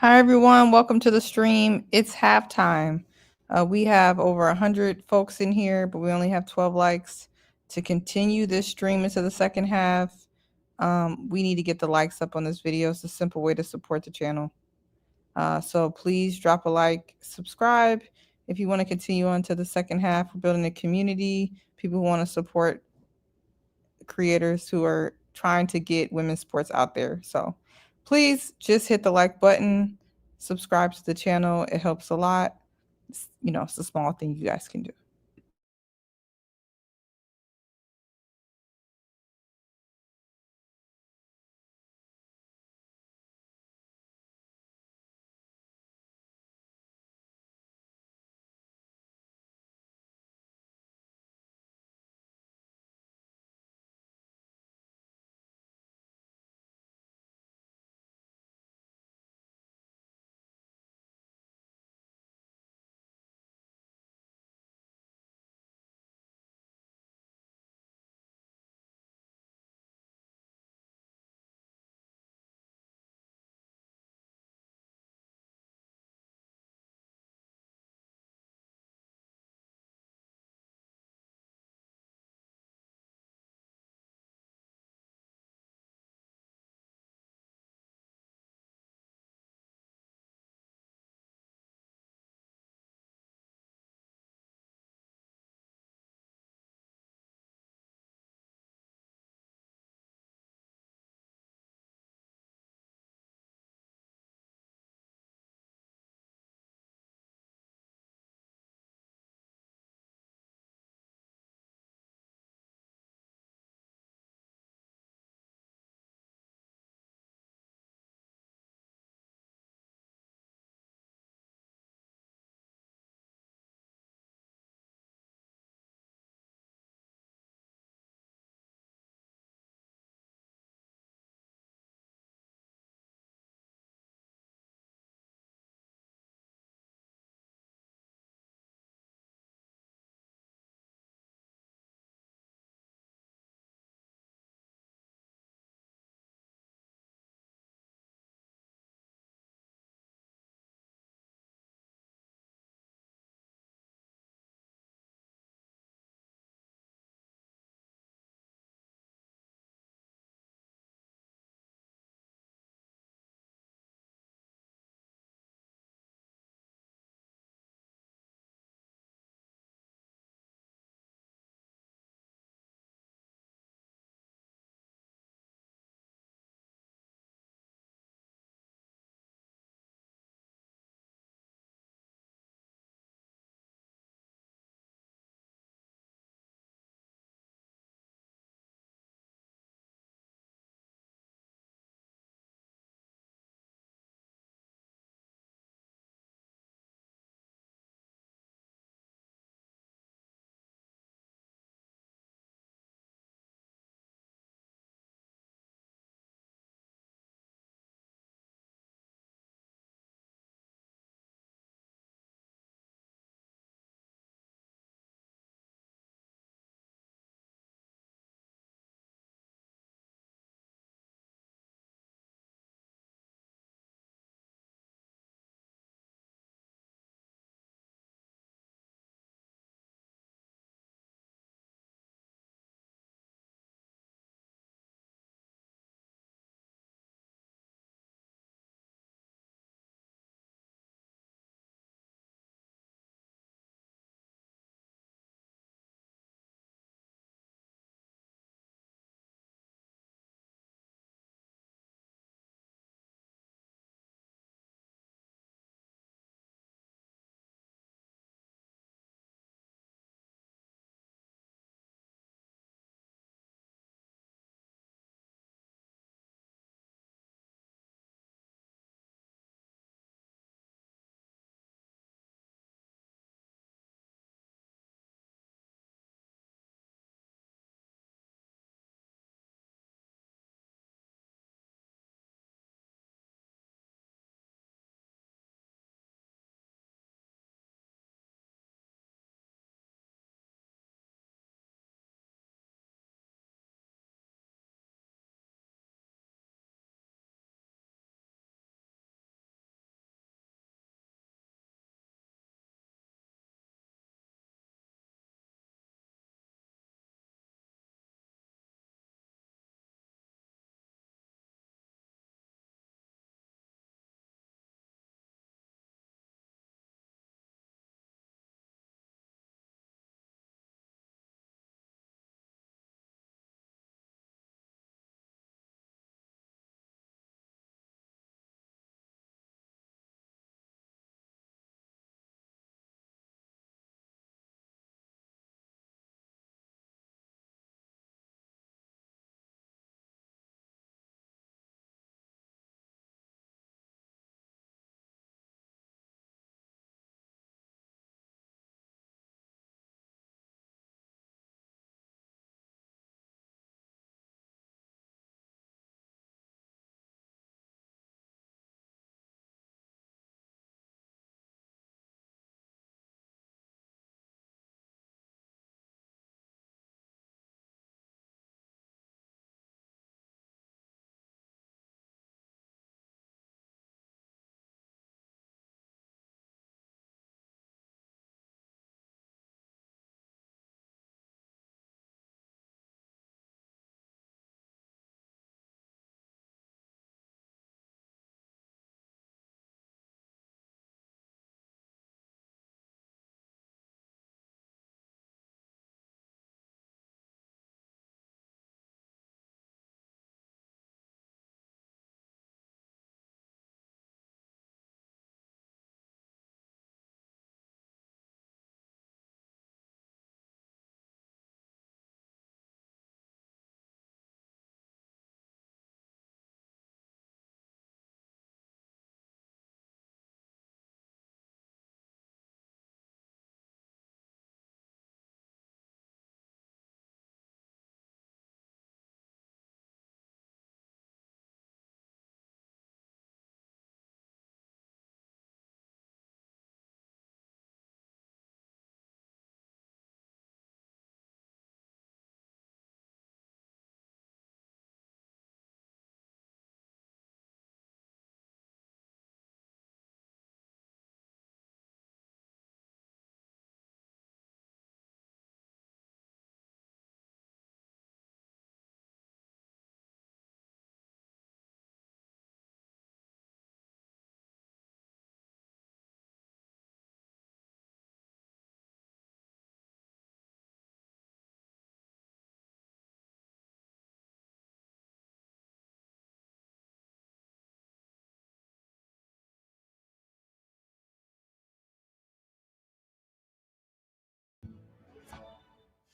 Hi, everyone. Welcome to the stream. It's halftime. We have over 100 folks in here, but we only have 12 likes. To continue this stream into the second half, we need to get the likes up on this video. It's a simple way to support the channel. So please drop a like, subscribe if you want to continue on to the second half. We're building a community, people who want to support creators who are trying to get women's sports out there. So please just hit the like button, subscribe to the channel. It helps a lot. It's a small thing you guys can do.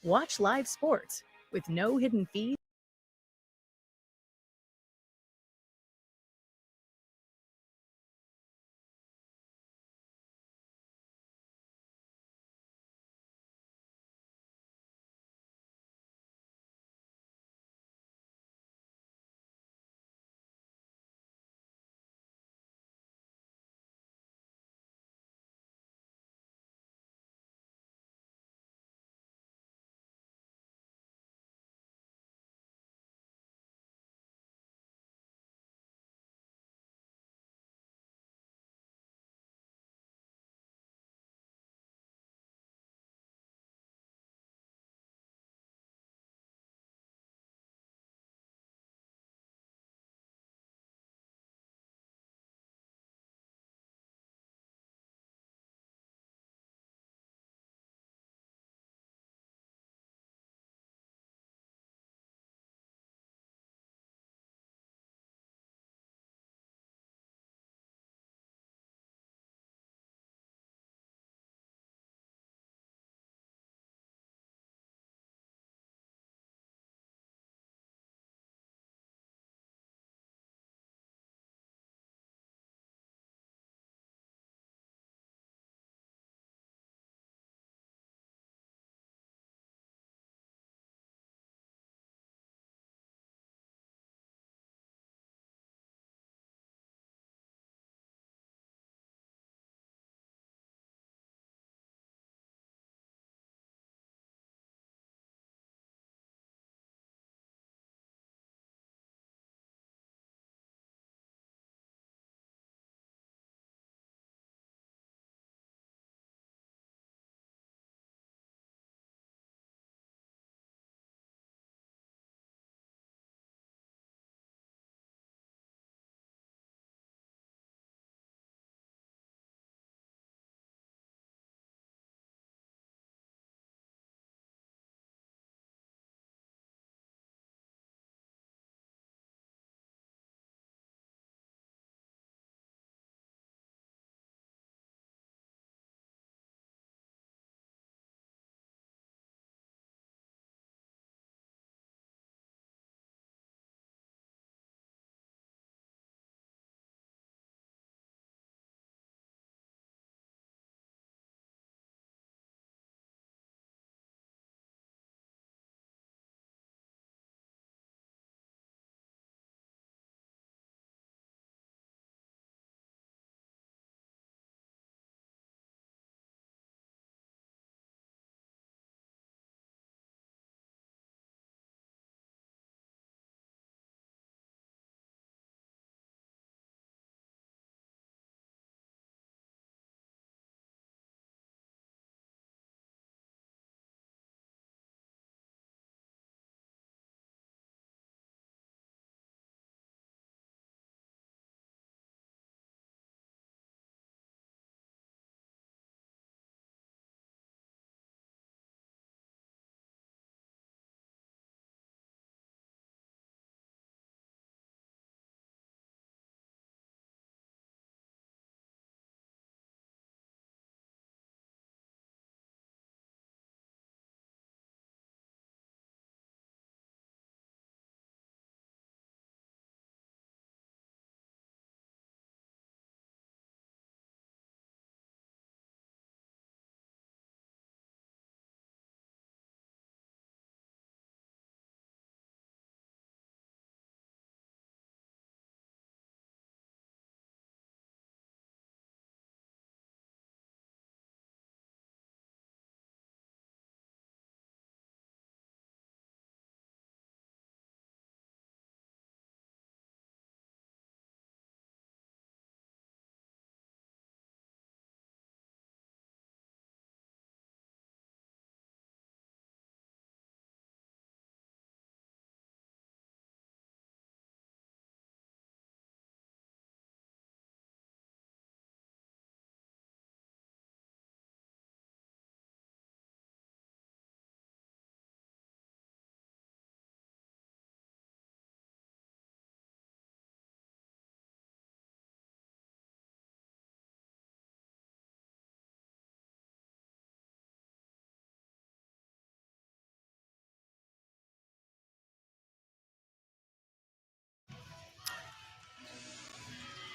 Watch live sports with no hidden fees.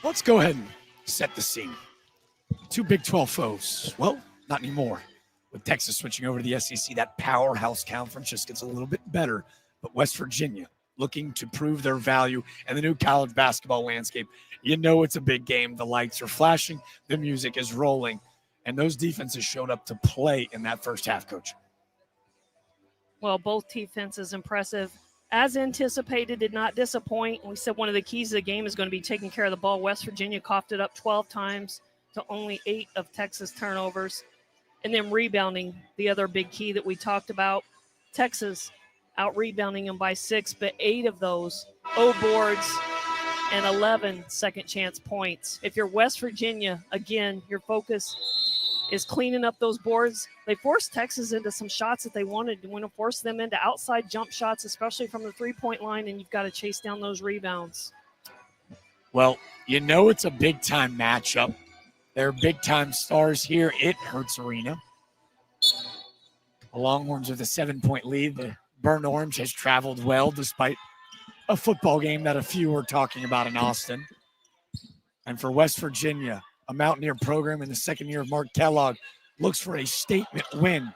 Let's go ahead and set the scene. Two Big 12 foes. Well, not anymore. With Texas switching over to the SEC, that powerhouse conference just gets a little bit better. But West Virginia looking to prove their value in the new college basketball landscape. You know it's a big game. The lights are flashing. The music is rolling. And those defenses showed up to play in that first half, Coach. Well, both defenses impressive. As anticipated, did not disappoint. We said one of the keys of the game is going to be taking care of the ball. West Virginia coughed it up 12 times to only 8 of Texas turnovers. And then rebounding, the other big key that we talked about. Texas out-rebounding them by 6, but 8 of those, 0 boards and 11 second-chance points. If you're West Virginia, again, your focus is cleaning up those boards. They forced Texas into some shots that they wanted. You want to force them into outside jump shots, especially from the three-point line, and you've got to chase down those rebounds. Well, you know it's a big-time matchup. They're big-time stars here at Hertz Arena. The Longhorns with a 7-point lead. The Burnt Orange has traveled well despite a football game that a few were talking about in Austin. And for West Virginia, a Mountaineer program in the second year of Mark Kellogg, looks for a statement win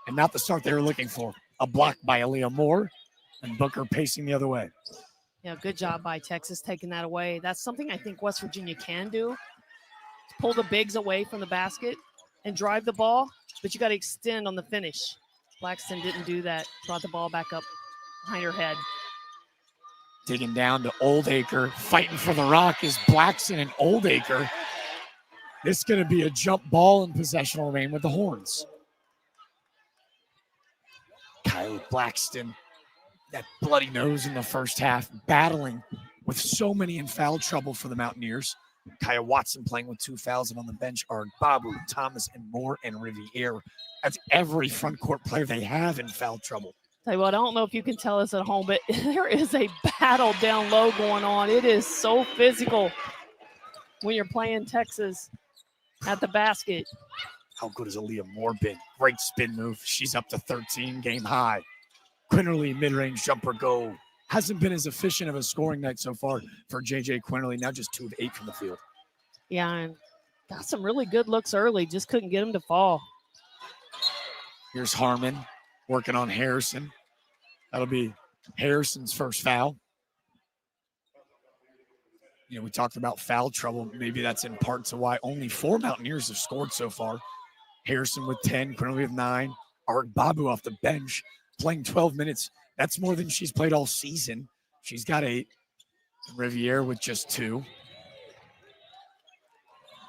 and not the start they were looking for. A block by Aaliyah Moore and Booker pacing the other way. Yeah, good job by Texas taking that away. That's something I think West Virginia can do. Pull the bigs away from the basket and drive the ball, but you got to extend on the finish. Blackston didn't do that. Brought the ball back up behind her head. Digging down to Oldacre. Fighting for the rock is Blackson and Oldacre. This is going to be a jump ball and possession will remain with the Horns. Kylie Blackston, that bloody nose in the first half, battling with so many in foul trouble for the Mountaineers. Kaya Watson playing with 2 fouls, and on the bench are Babu, Thomas, and Moore and Riviere. That's every front court player they have in foul trouble. Tell you what, I don't know if you can tell us at home, but there is a battle down low going on. It is so physical when you're playing Texas at the basket. How good has Aaliyah Moore been? Great spin move. She's up to 13, game high. Quinterly, mid-range jumper go. Hasn't been as efficient of a scoring night so far for J.J. Quinterly. Now just 2 of 8 from the field. Yeah, and got some really good looks early. Just couldn't get him to fall. Here's Harmon working on Harrison. That'll be Harrison's first foul. You know, we talked about foul trouble. Maybe that's in part to why only 4 Mountaineers have scored so far. Harrison with 10, Quinterly with 9. Art Babu off the bench, playing 12 minutes. That's more than she's played all season. She's got 8. Riviere with just 2.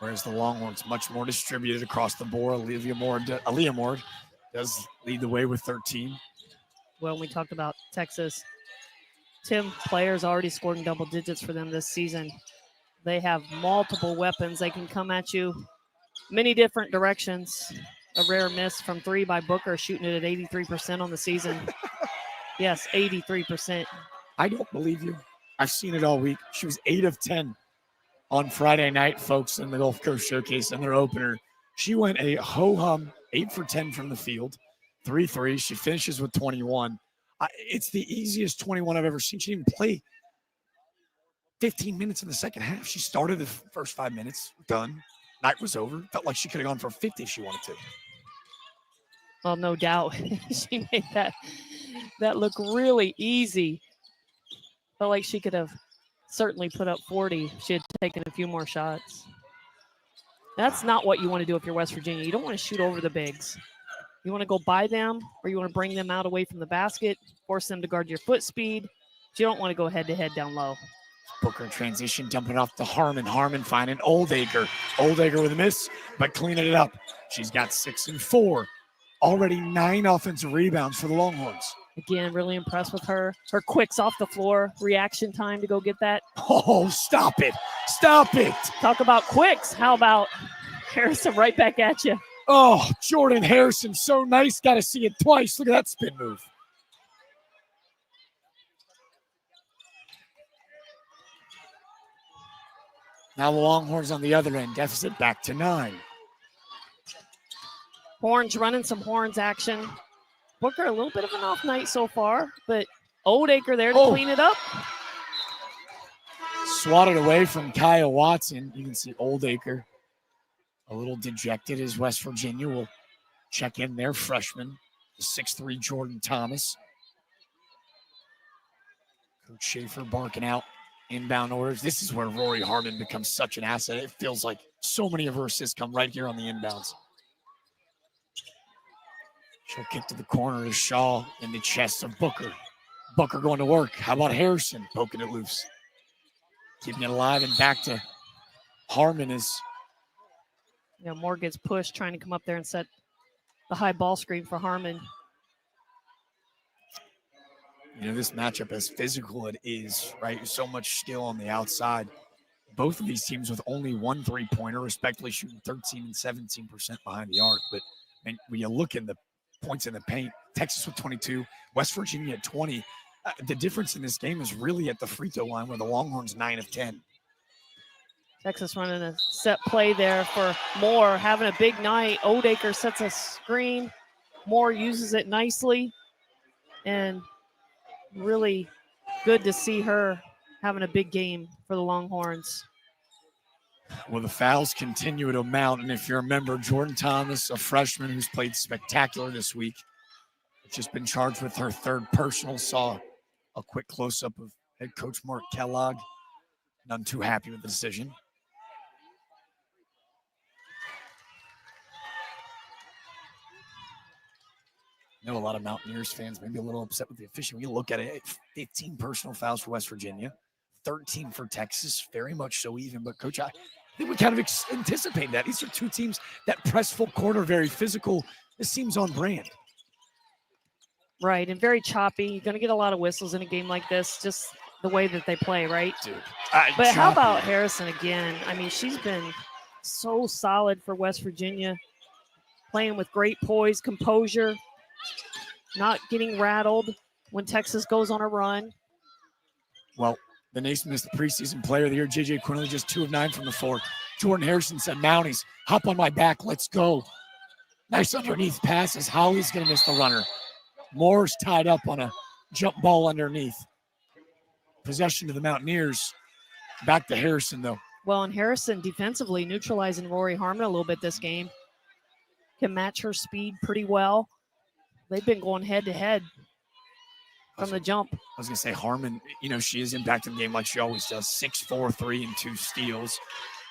Whereas the Longhorns much more distributed across the board. Aaliyah Moore does lead the way with 13. Well, we talked about Texas. 10 players already scored in double digits for them this season. They have multiple weapons. They can come at you many different directions. A rare miss from 3 by Booker, shooting it at 83% on the season. Yes, 83%. I don't believe you. I've seen it all week. She was 8 of 10 on Friday night, folks, in the Gulf Coast Showcase in their opener. She went a ho-hum 8 for 10 from the field, 3 threes. She finishes with 21. It's the easiest 21 I've ever seen. She didn't play 15 minutes in the second half. She started the first 5 minutes, done. Night was over. Felt like she could have gone for 50 if she wanted to. Well, no doubt. She made that look really easy. Felt like she could have certainly put up 40 if she had taken a few more shots. That's not what you want to do if you're West Virginia. You don't want to shoot over the bigs. You want to go by them, or you want to bring them out away from the basket, force them to guard your foot speed. But you don't want to go head-to-head down low. Booker in transition, dumping it off to Harmon. Harmon finding Oldacre. Oldacre with a miss, but cleaning it up. She's got 6 and 4. Already 9 offensive rebounds for the Longhorns. Again, really impressed with her. Her quicks off the floor, reaction time to go get that. Oh, stop it. Stop it. Talk about quicks. How about Harrison right back at you? Oh, Jordan Harrison, so nice. Got to see it twice. Look at that spin move. Now the Longhorns on the other end. Deficit back to 9. Horns running some Horns action. Booker, a little bit of an off night so far, but Oldacre there to clean it up. swatted away from Kaya Watson. You can see Oldacre a little dejected as West Virginia will check in their freshman, the 6'3" Jordan Thomas. Coach Schaefer barking out inbound orders. This is where Rory Harmon becomes such an asset. It feels like so many of her assists come right here on the inbounds. She'll kick to the corner of Shaw in the chest of Booker. Booker going to work. How about Harrison poking it loose? Keeping it alive and back to Harmon as Moore gets pushed, trying to come up there and set the high ball screen for Harmon. this matchup, as physical it is, right? So much skill on the outside. Both of these teams with only one three-pointer, respectively shooting 13 and 17% behind the arc. But when you look in the points in the paint, Texas with 22, West Virginia at 20. The difference in this game is really at the free throw line where the Longhorns 9 of 10. Texas running a set play there for Moore, having a big night. Oldacre sets a screen. Moore uses it nicely, and really good to see her having a big game for the Longhorns. Well, the fouls continue to mount, and if you remember, Jordan Thomas, a freshman who's played spectacular this week, just been charged with her third personal. Saw a quick close-up of head coach Mark Kellogg. None too happy with the decision. I know a lot of Mountaineers fans may be a little upset with the officiating. We look at it, 15 personal fouls for West Virginia, 13 for Texas, very much so even. But, Coach, I think we kind of anticipate that. These are two teams that press full court, are very physical. This seems on brand. Right, and very choppy. You're going to get a lot of whistles in a game like this, just the way that they play, right? Dude, but how about Harrison again? I mean, she's been so solid for West Virginia, playing with great poise, composure, not getting rattled when Texas goes on a run. Well, the Naismith preseason player of the year, J.J. Quinley, just 2 of 9 from the floor. Jordan Harrison said, Mounties, hop on my back, let's go. Nice underneath passes. Holly's going to miss the runner. Moore's tied up on a jump ball underneath. Possession to the Mountaineers. Back to Harrison, though. Well, and Harrison defensively neutralizing Rory Harmon a little bit this game. Can match her speed pretty well. They've been going head-to-head from the jump. I was going to say, Harmon, she is impacting the game like she always does. 6-4, 3 and 2 steals.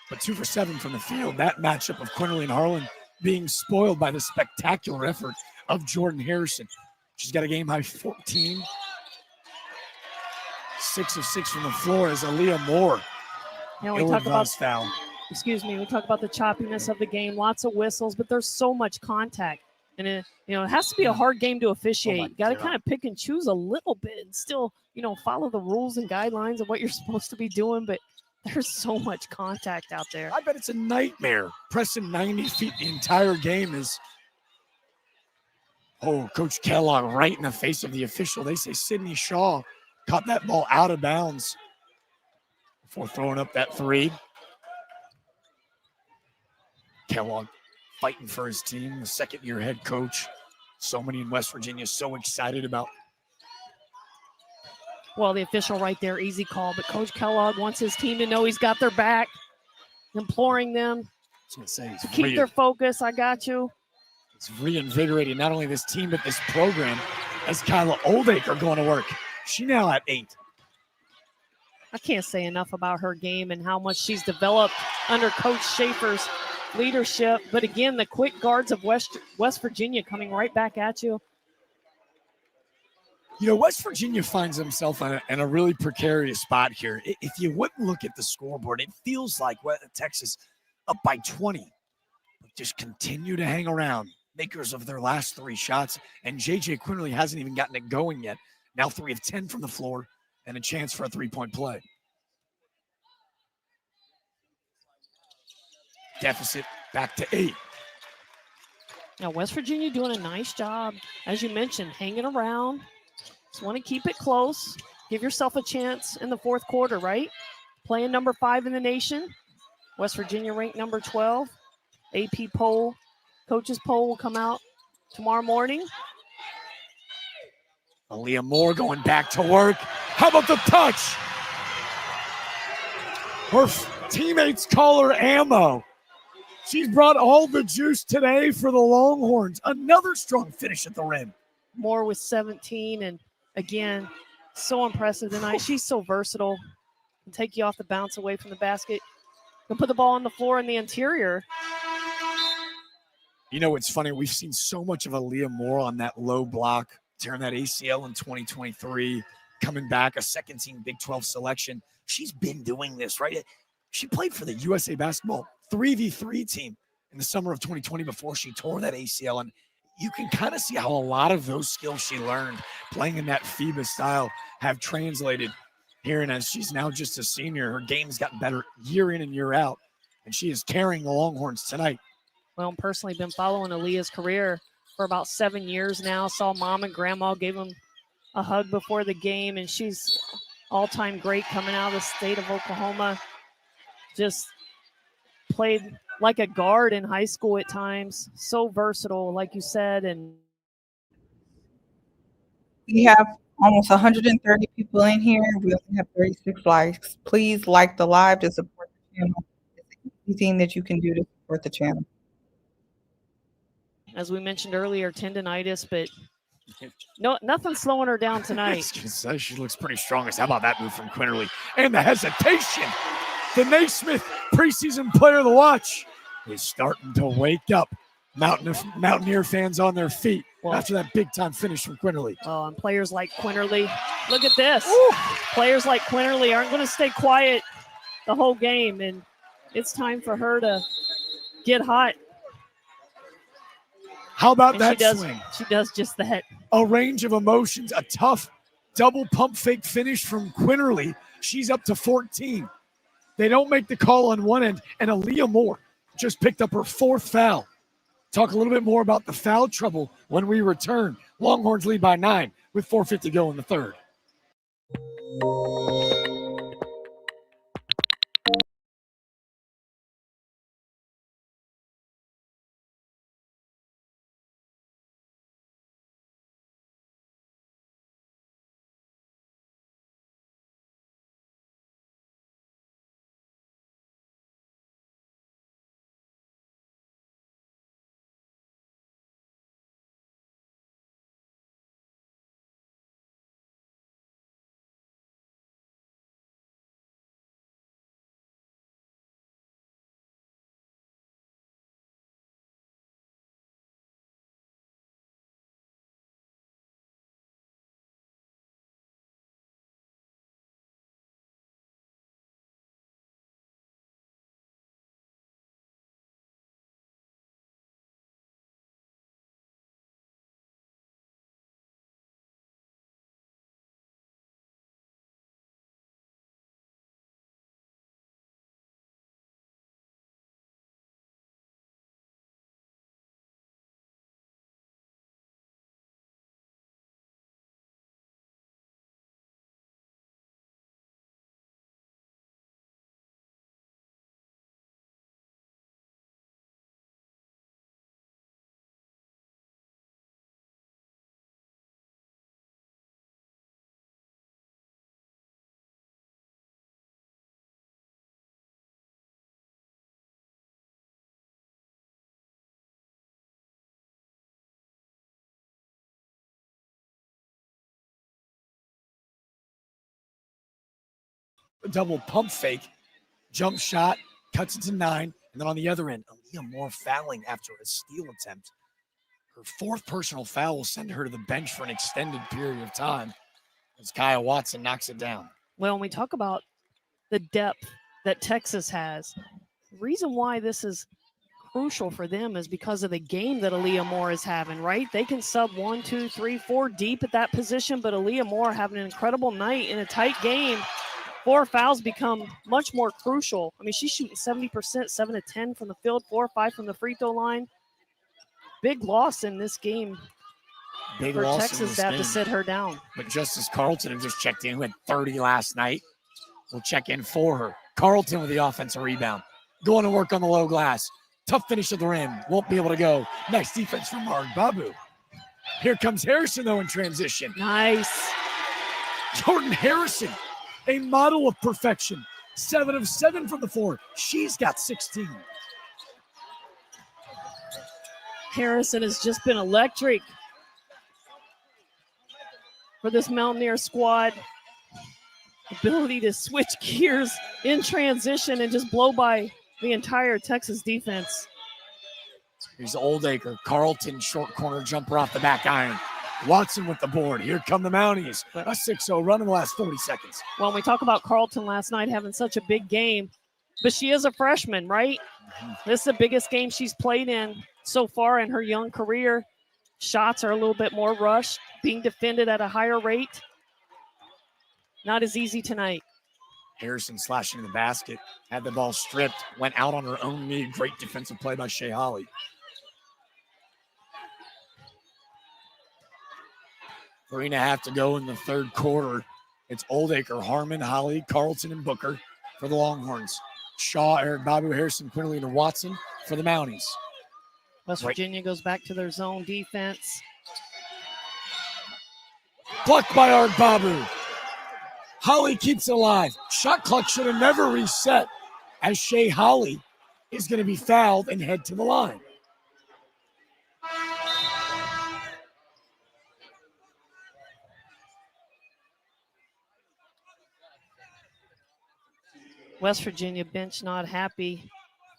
But 2 for 7 from the field. That matchup of Quinterly and Harlan being spoiled by the spectacular effort of Jordan Harrison. She's got a game-high 14. 6 of 6 from the floor as Aaliyah Moore. We talk about foul. We talk about the choppiness of the game, lots of whistles, but there's so much contact. And it has to be a hard game to officiate. You got to kind of pick and choose a little bit and still, follow the rules and guidelines of what you're supposed to be doing. But there's so much contact out there. I bet it's a nightmare. Pressing 90 feet the entire game is. Oh, Coach Kellogg right in the face of the official. They say Sydney Shaw caught that ball out of bounds before throwing up that 3. Kellogg fighting for his team, the second-year head coach. So many in West Virginia so excited about. Well, the official right there, easy call. But Coach Kellogg wants his team to know he's got their back, imploring them to keep their focus. I got you. It's reinvigorating not only this team, but this program as Kyla Oldacre going to work. She now at 8. I can't say enough about her game and how much she's developed under Coach Schaefer's leadership. But again, the quick guards of West Virginia coming right back at you. West Virginia finds themselves in a really precarious spot here. If you wouldn't look at the scoreboard, it feels like Texas up by 20. But just continue to hang around. Makers of their last 3 shots. And J.J. Quinterly hasn't even gotten it going yet. Now 3 of 10 from the floor and a chance for a 3-point play. Deficit back to 8. Now, West Virginia doing a nice job, as you mentioned, hanging around. Just want to keep it close. Give yourself a chance in the fourth quarter, right? Playing number 5 in the nation. West Virginia ranked number 12. AP poll, coaches poll will come out tomorrow morning. Aaliyah Moore going back to work. How about the touch? Her teammates call her ammo. She's brought all the juice today for the Longhorns. Another strong finish at the rim. Moore with 17, and again, so impressive tonight. She's so versatile. Can take you off the bounce away from the basket. Can put the ball on the floor in the interior. You know, it's funny. We've seen so much of Aaliyah Moore on that low block, tearing that ACL in 2023, coming back, a second-team Big 12 selection. She's been doing this, right? She played for the USA Basketball 3v3 team in the summer of 2020 before she tore that ACL, and you can kind of see how a lot of those skills she learned playing in that FIBA style have translated here. And as she's now just a senior, her game's gotten better year in and year out, and she is carrying the Longhorns tonight. Well, I'm personally been following Aaliyah's career for about 7 years now. Saw mom and grandma gave him a hug before the game, and she's all-time great coming out of the state of Oklahoma. Just played like a guard in high school at times. So versatile, like you said. And We have almost 130 people in here. We only have 36 likes. Please like the live to support the channel. It's the easy thing that you can do to support the channel. as we mentioned earlier, tendonitis, but no, nothing slowing her down tonight. She looks pretty strong. How about that move from Quinterly? And the hesitation. The Naismith preseason player of the watch is starting to wake up. Mountaineer fans on their feet after that big-time finish from Quinterly. Oh, and players like Quinterly. Look at this. Ooh. Players like Quinterly aren't going to stay quiet the whole game, and it's time for her to get hot. How about And that swing? She does just that. A range of emotions, a tough double pump fake finish from Quinterly. She's up to 14. They don't make the call on one end, and Aaliyah Moore just picked up her 4th foul. Talk a little bit more about the foul trouble when we return. Longhorns lead by 9 with 4:50 to go in the third. A double pump fake, jump shot, cuts it to 9, and then on the other end, Aaliyah Moore fouling after a steal attempt. Her 4th personal foul will send her to the bench for an extended period of time as Kaya Watson knocks it down. Well, when we talk about the depth that Texas has, the reason why this is crucial for them is because of the game that Aaliyah Moore is having, right? They can sub 1, 2, 3, 4 deep at that position, but Aaliyah Moore having an incredible night in a tight game. 4 fouls become much more crucial. I mean, she's shooting 70%, 7 to 10 from the field, 4 or 5 from the free throw line. Big loss in this game Big for loss Texas to have to sit her down. But Justice Carlton had just checked in, who had 30 last night. We'll check in for her. Carlton with the offensive rebound. Going to work on the low glass. Tough finish at the rim. Won't be able to go. Nice defense from Mark Babu. Here comes Harrison, though, in transition. Nice. Jordan Harrison, a model of perfection. 7 of 7 from the floor. She's got 16. Harrison has just been electric for this Mountaineer squad. Ability to switch gears in transition and just blow by the entire Texas defense. Here's Oldacre. Carlton, short corner jumper off the back iron. Watson with the board. Here come the Mounties. A 6-0 run in the last 40 seconds. Well, we talk about Carlton last night having such a big game, but she is a freshman, right? This is the biggest game she's played in so far in her young career. Shots are a little bit more rushed, being defended at a higher rate. Not as easy tonight. Harrison slashing in the basket. Had the ball stripped. Went out on her own knee. Great defensive play by Shea Holly. 3.5 to go in the third quarter. It's Oldacre, Harmon, Holly, Carlton, and Booker for the Longhorns. Shaw, Eric Babu, Harrison, Quinley, and Watson for the Mounties. West Virginia goes back to their zone defense. Plucked by Eric Babu. Holly keeps it alive. Shot clock should have never reset, as Shea Holly is going to be fouled and head to the line. West Virginia bench not happy.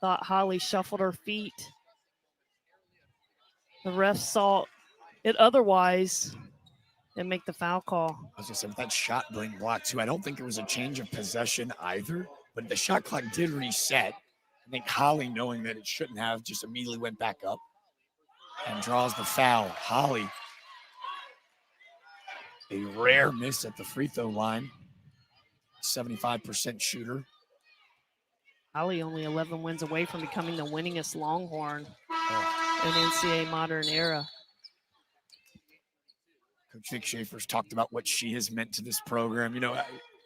Thought Holly shuffled her feet. The refs saw it otherwise and make the foul call. I was going to say, with that shot being blocked too, I don't think it was a change of possession either, but the shot clock did reset. I think Holly, knowing that it shouldn't have, just immediately went back up and draws the foul. Holly, a rare miss at the free throw line. 75% shooter. Holly only 11 wins away from becoming the winningest Longhorn in NCAA modern era. Coach Vic Schaefer's talked about what she has meant to this program. You know,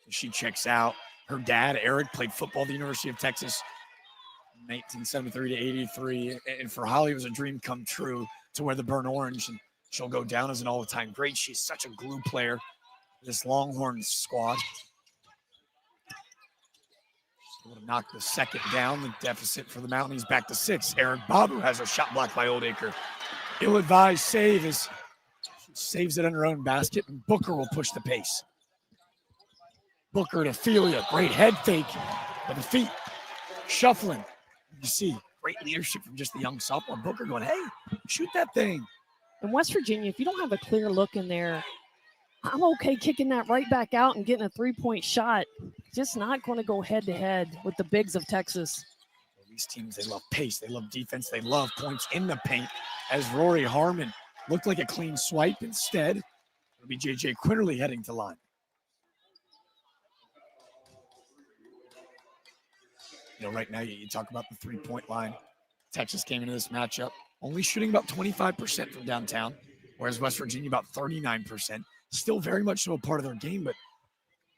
she checks out. Her dad, Eric, played football at the University of Texas, 1973 to 83. And for Holly, it was a dream come true to wear the burnt orange, and she'll go down as an all-time great. She's such a glue player, this Longhorn squad. Able to knock the second down, the deficit for the Mounties back to 6. Eric Babu has a shot blocked by Oldacre. Ill-advised save as she saves it on her own basket, and Booker will push the pace. Booker to Ophelia, great head fake with the feet, shuffling. You see great leadership from just the young sophomore Booker going, hey, shoot that thing. In West Virginia, if you don't have a clear look in there, I'm okay kicking that right back out and getting a three-point shot. Just not going to go head-to-head with the bigs of Texas. These teams, they love pace. They love defense. They love points in the paint. As Rory Harmon looked like a clean swipe. Instead, it'll be J.J. Quinterly heading to line. You know, right now you talk about the three-point line. Texas came into this matchup only shooting about 25% from downtown, whereas West Virginia about 39%. Still very much so a part of their game, but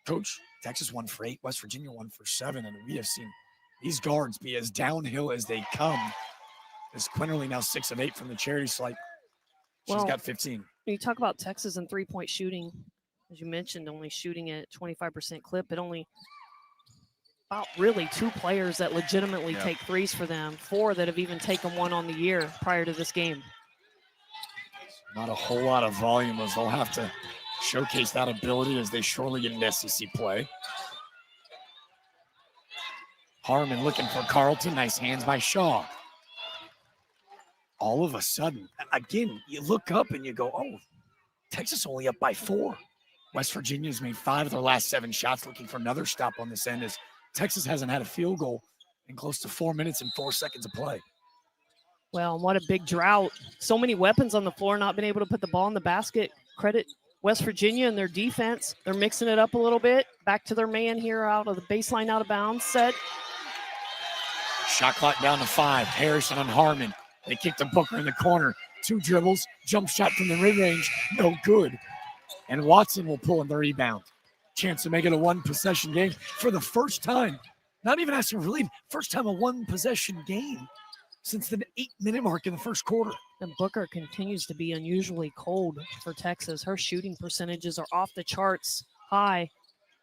Coach, Texas won for 8, West Virginia won for 7, and we have seen these guards be as downhill as they come. As Quinterly now 6 of 8 from the charity stripe. She's got 15. You talk about Texas and three-point shooting, as you mentioned, only shooting at 25% clip, but only about really 2 players that legitimately take threes for them, 4 that have even taken one on the year prior to this game. Not a whole lot of volume as they'll have to showcase that ability as they surely get into SEC play. Harmon looking for Carlton. Nice hands by Shaw. All of a sudden, again, you look up and you go, oh, Texas only up by 4. West Virginia's made 5 of their last 7 shots, looking for another stop on this end as Texas hasn't had a field goal in close to 4 minutes and 4 seconds of play. Well, what a big drought. So many weapons on the floor, not been able to put the ball in the basket. Credit West Virginia and their defense. They're mixing it up a little bit. Back to their man here out of the baseline, out of bounds. Set. Shot clock down to 5. Harrison on Harmon. They kick the Booker in the corner. 2 dribbles. Jump shot from the mid-range. No good. And Watson will pull in the rebound. Chance to make it a 1-possession game for the first time. Not even asking for lead. First time a 1-possession game since the 8-minute mark in the first quarter. And Booker continues to be unusually cold for Texas. Her shooting percentages are off the charts high.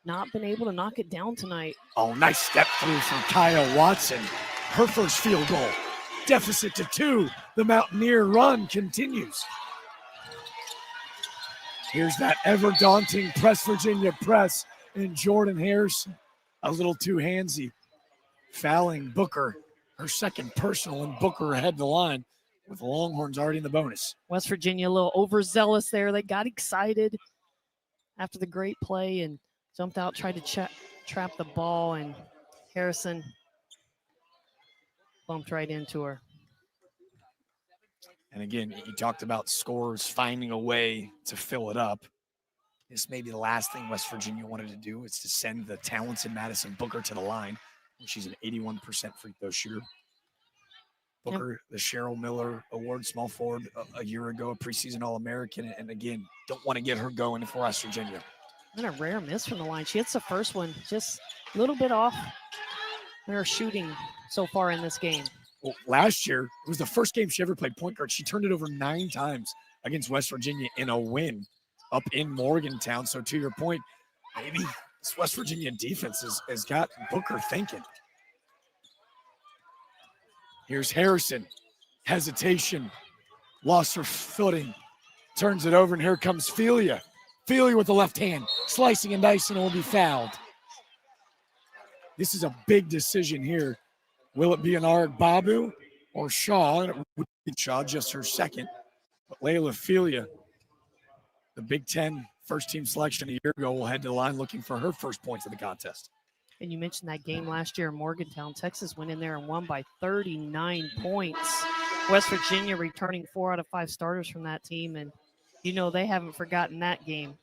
not been able to knock it down tonight. Oh, nice step through from Kyle Watson. Her first field goal. Deficit to 2. The Mountaineer run continues. Here's that ever daunting Press Virginia press, and Jordan Harrison a little too handsy, fouling Booker, her second personal, and Booker ahead the line with the Longhorns already in the bonus. West Virginia a little overzealous there. They got excited after the great play and jumped out, tried to trap the ball, and Harrison bumped right into her. And again, you talked about scorers finding a way to fill it up. This may be the last thing West Virginia wanted to do, is to send the talented Madison Booker to the line. She's an 81% free throw shooter. Booker, the Cheryl Miller Award small forward a year ago, a preseason All-American, and again, don't want to get her going for West Virginia. And a rare miss from the line. She hits the first one just a little bit off her shooting so far in this game. Well, last year, it was the first game she ever played point guard. She turned it over 9 times against West Virginia in a win up in Morgantown. So to your point, maybe this West Virginia defense has got Booker thinking. Here's Harrison. Hesitation. Lost her footing. Turns it over, and here comes Felia. Felia with the left hand. Slicing and dicing, and will be fouled. This is a big decision here. Will it be an Babu or Shaw? And it would be Shaw, just her second. But Layla Felia, the Big Ten first-team selection a year ago, will head to the line looking for her first points of the contest. And you mentioned that game last year in Morgantown. Texas went in there and won by 39 points. West Virginia returning 4 out of 5 starters from that team, and you know they haven't forgotten that game.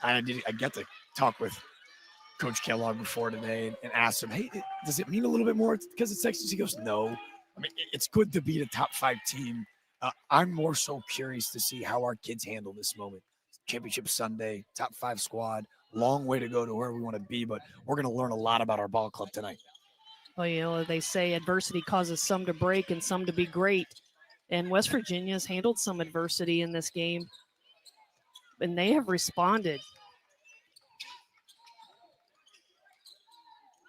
I got to talk with Coach Kellogg before today and asked him, hey, does it mean a little bit more because it's Texas? He goes, no. I mean, it's good to beat a top 5 team. I'm more so curious to see how our kids handle this moment. Championship Sunday, top 5 squad, long way to go to where we want to be, but we're going to learn a lot about our ball club tonight. Well, you know, they say adversity causes some to break and some to be great. And West Virginia has handled some adversity in this game, and they have responded.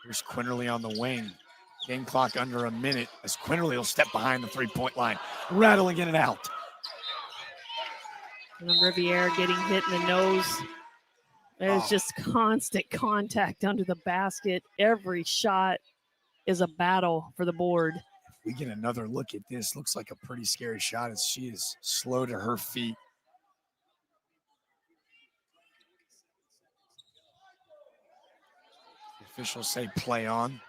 Here's Quinterly on the wing. Game clock under a minute as Quinterly will step behind the three-point line, rattling in and out. And then Riviere getting hit in the nose. There's just constant contact under the basket. Every shot is a battle for the board. If we get another look at this, looks like a pretty scary shot as she is slow to her feet. The officials say play on.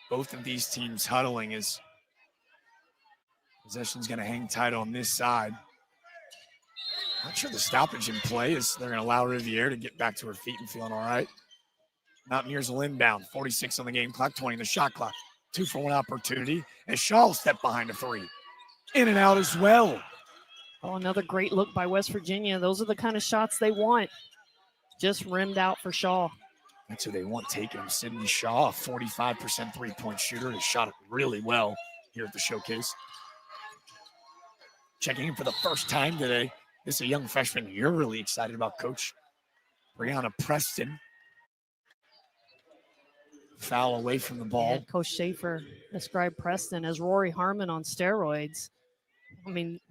Both of these teams huddling as possession's going to hang tight on this side. Not sure the stoppage in play is they're going to allow Riviere to get back to her feet and feeling all right. Mountaineers will inbound. 46 on the game clock, 20 on the shot clock. 2 for 1 opportunity as Shaw will step behind a 3. In and out as well. Oh, another great look by West Virginia. Those are the kind of shots they want. Just rimmed out for Shaw. That's who they want taking them. Sydney Shaw, a 45% three-point shooter, has shot it really well here at the showcase. Checking in for the first time today. This is a young freshman you're really excited about, Coach. Brianna Preston. Foul away from the ball. And Coach Schaefer described Preston as Rory Harmon on steroids. I mean,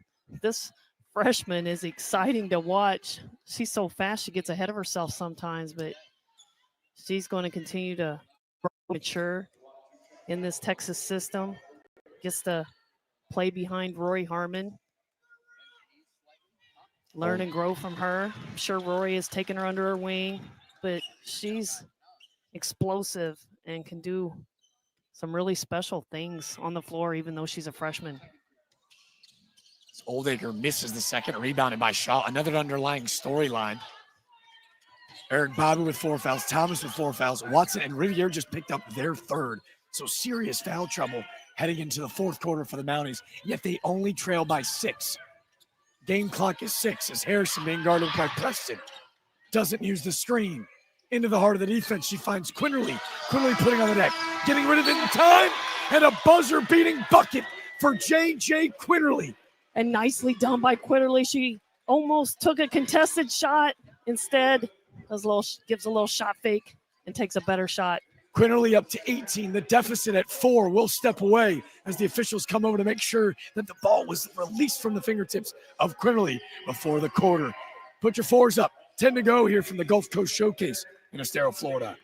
this freshman is exciting to watch. She's so fast, she gets ahead of herself sometimes, but she's going to continue to mature in this Texas system. Gets to play behind Rory Harmon. Learn and grow from her. I'm sure Rory has taken her under her wing, but she's explosive and can do some really special things on the floor, even though she's a freshman. Oldacre misses the second, rebounded by Shaw. Another underlying storyline. Eric Babu with 4 fouls, Thomas with 4 fouls. Watson and Riviere just picked up their 3rd. So serious foul trouble heading into the 4th quarter for the Mounties, yet they only trail by 6. Game clock is 6 as Harrison being guarded by Preston. Doesn't use the screen. Into the heart of the defense, she finds Quinterly. Quinterly putting on the deck, getting rid of it in time, and a buzzer-beating bucket for J.J. Quinterly. And nicely done by Quinterly. She almost took a contested shot. Instead, gives a little shot fake and takes a better shot. Quinterly up to 18. The deficit at 4 will step away as the officials come over to make sure that the ball was released from the fingertips of Quinterly before the quarter. Put your 4s up. 10 to go here from the Gulf Coast Showcase in Estero, Florida.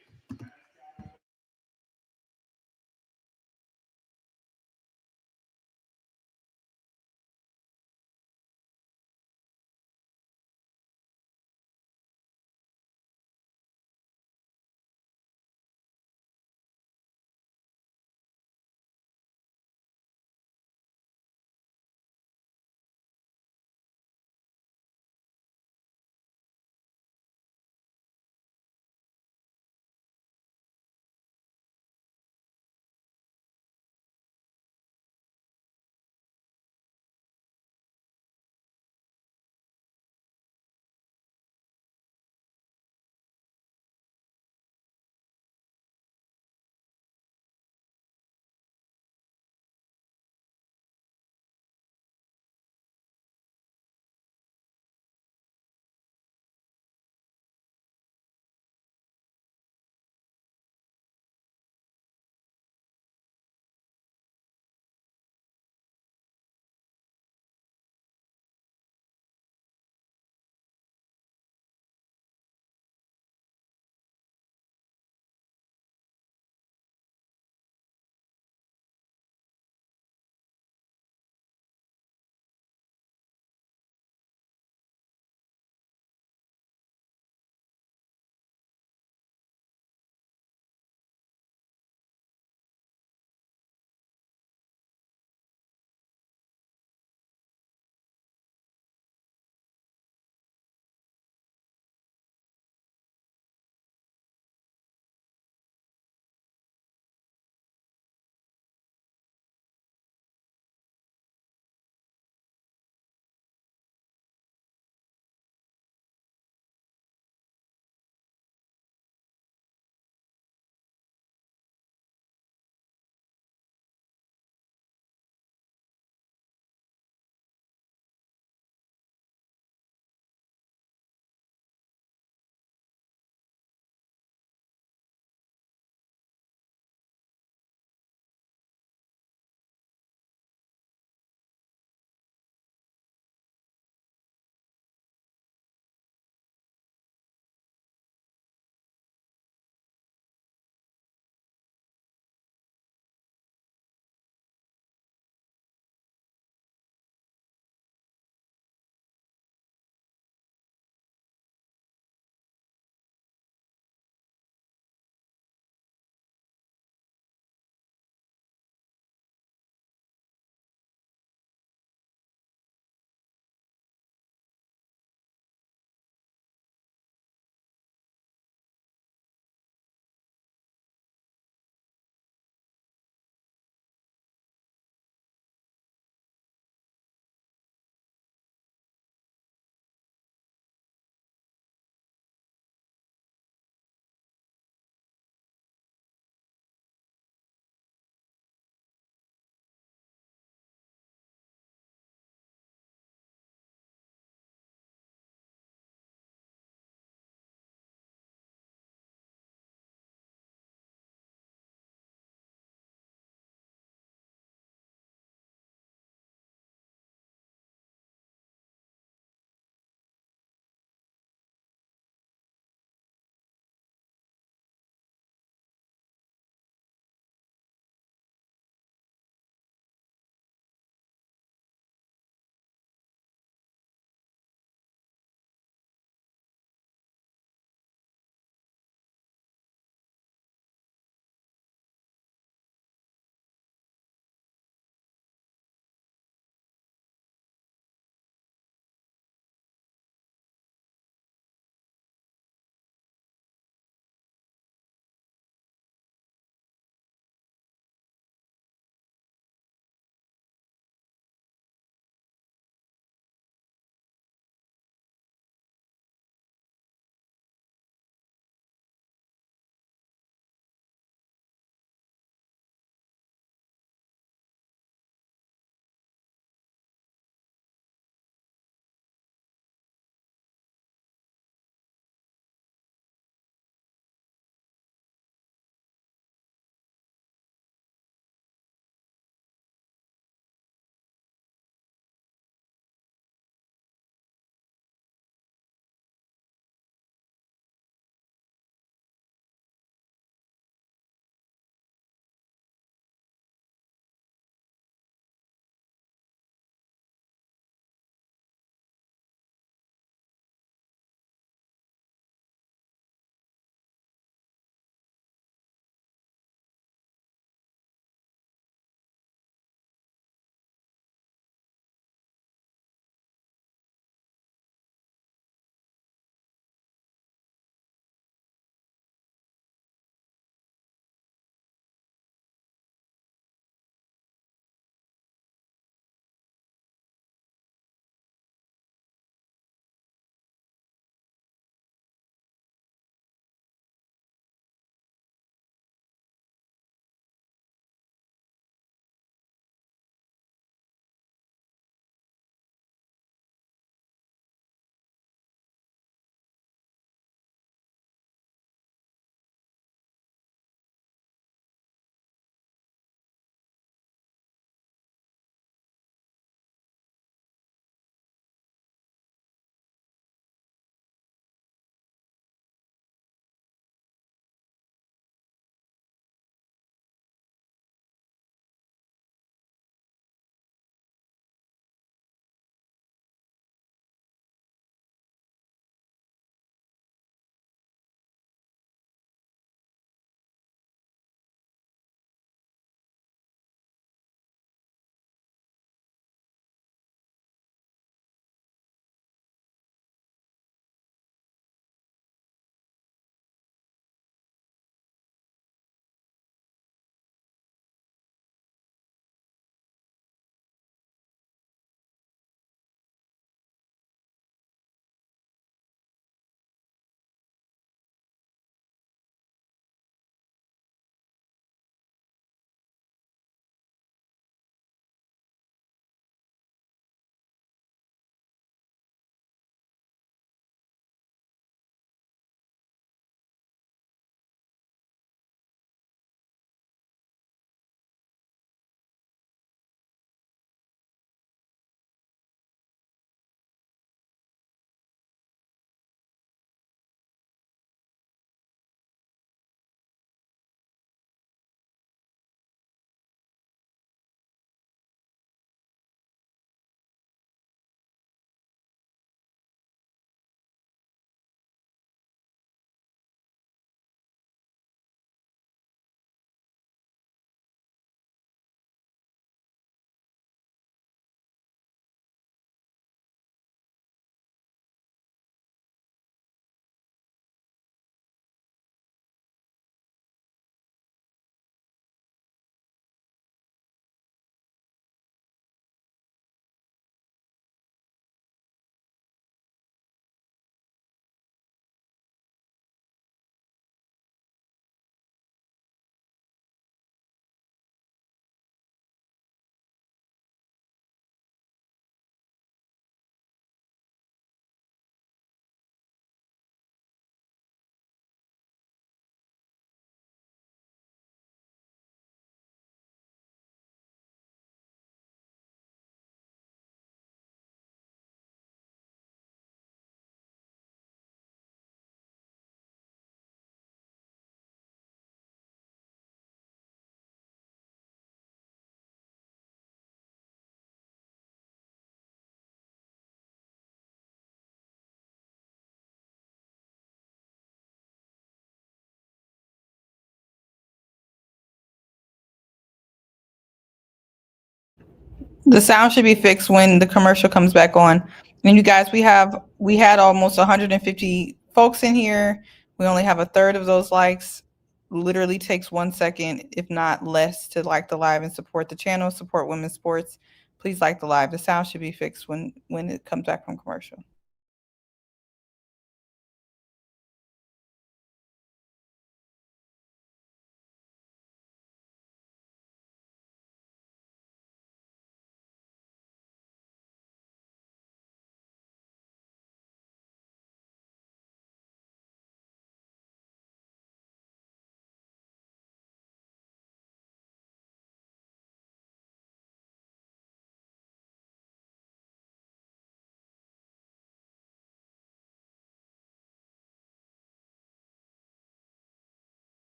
The sound should be fixed when the commercial comes back on. And you guys, we had almost 150 folks in here. We only have a third of those likes. Literally takes 1 second, if not less, to like the live and support the channel, support women's sports. Please like the live. The sound should be fixed when it comes back from commercial.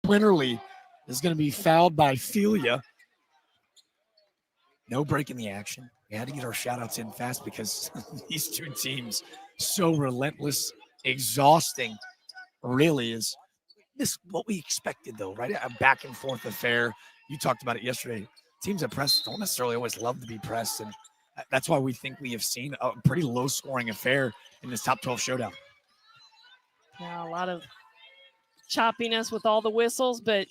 Quinterly is going to be fouled by Felia. No break in the action. We had to get our shout-outs in fast because these two teams so relentless, exhausting, really is this what we expected, though, right? A back and forth affair. You talked about it yesterday. Teams that press don't necessarily always love to be pressed, and that's why we think we have seen a pretty low-scoring affair in this top 12 showdown. Yeah, a lot of choppiness with all the whistles, but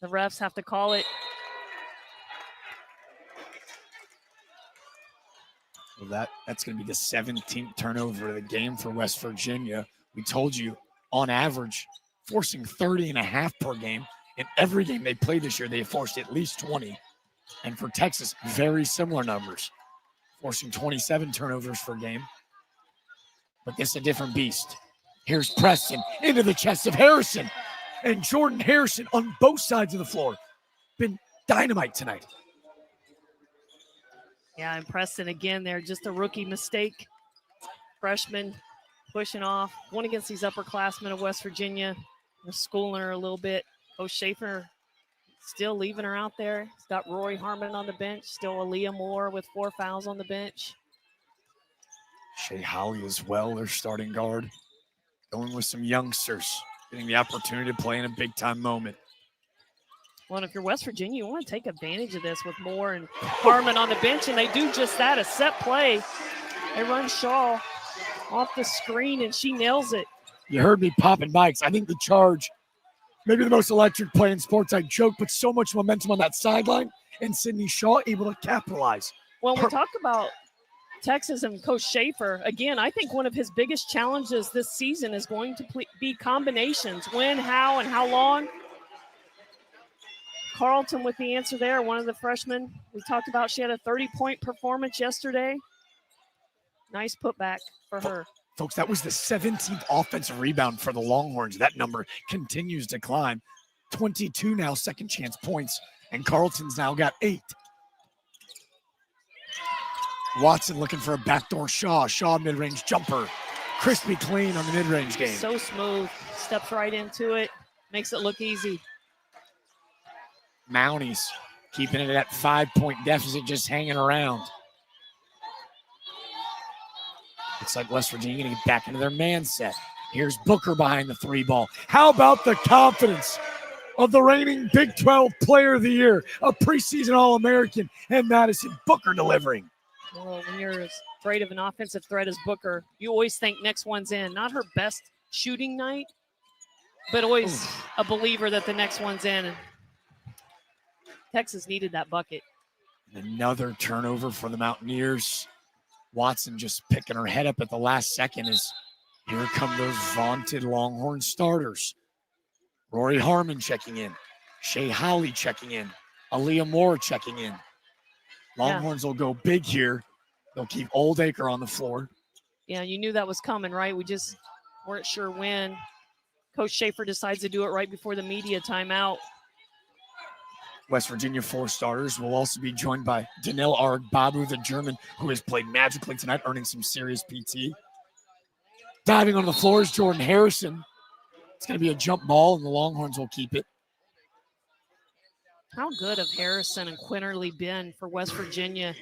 the refs have to call it. Well, that's going to be the 17th turnover of the game for West Virginia. We told you, on average, forcing 30.5 per game. In every game they played this year, they have forced at least 20. And for Texas, very similar numbers, forcing 27 turnovers per game. But this is a different beast. Here's Preston into the chest of Harrison. And Jordan Harrison on both sides of the floor. Been dynamite tonight. Yeah, and Preston again there, just a rookie mistake. Freshman pushing off, going against these upperclassmen of West Virginia. They're schooling her a little bit. Coach Schaefer still leaving her out there. He's got Rory Harmon on the bench, still Aaliyah Moore with 4 fouls on the bench. Shea Holly as well, their starting guard. Going with some youngsters, getting the opportunity to play in a big-time moment. Well, and if you're West Virginia, you want to take advantage of this with Moore and Harmon on the bench, and they do just that, a set play. They run Shaw off the screen, and she nails it. You heard me popping mics. I think the charge, maybe the most electric play in sports. I joke, but so much momentum on that sideline, and Sydney Shaw able to capitalize. When we talk about Texas and Coach Schaefer, again, I think one of his biggest challenges this season is going to be combinations. When, how, and how long. Carlton with the answer there, one of the freshmen we talked about. She had a 30-point performance yesterday. Nice putback for her. Folks, that was the 17th offensive rebound for the Longhorns. That number continues to climb. 22 now second chance points, and Carlton's now got 8. Watson looking for a backdoor Shaw. Shaw mid-range jumper. Crispy clean on the mid-range game. So smooth. Steps right into it. Makes it look easy. Mounties keeping it at 5-point deficit, just hanging around. Looks like West Virginia going to get back into their man set. Here's Booker behind the 3 ball. How about the confidence of the reigning Big 12 Player of the Year, a preseason All-American, and Madison Booker delivering. Well, when you're as great of an offensive threat as Booker, you always think next one's in. Not her best shooting night, but always a believer that the next one's in. And Texas needed that bucket. Another turnover for the Mountaineers. Watson just picking her head up at the last second as here come those vaunted Longhorn starters. Rory Harmon checking in. Shea Holly checking in. Aaliyah Moore checking in. Longhorns will go big here. They'll keep Oldacre on the floor. Yeah, you knew that was coming, right? We just weren't sure when. Coach Schaefer decides to do it right before the media timeout. West Virginia 4 starters will also be joined by Danil Argbabu, the German, who has played magically tonight, earning some serious PT. Diving on the floor is Jordan Harrison. It's going to be a jump ball, and the Longhorns will keep it. How good have Harrison and Quinterly been for West Virginia?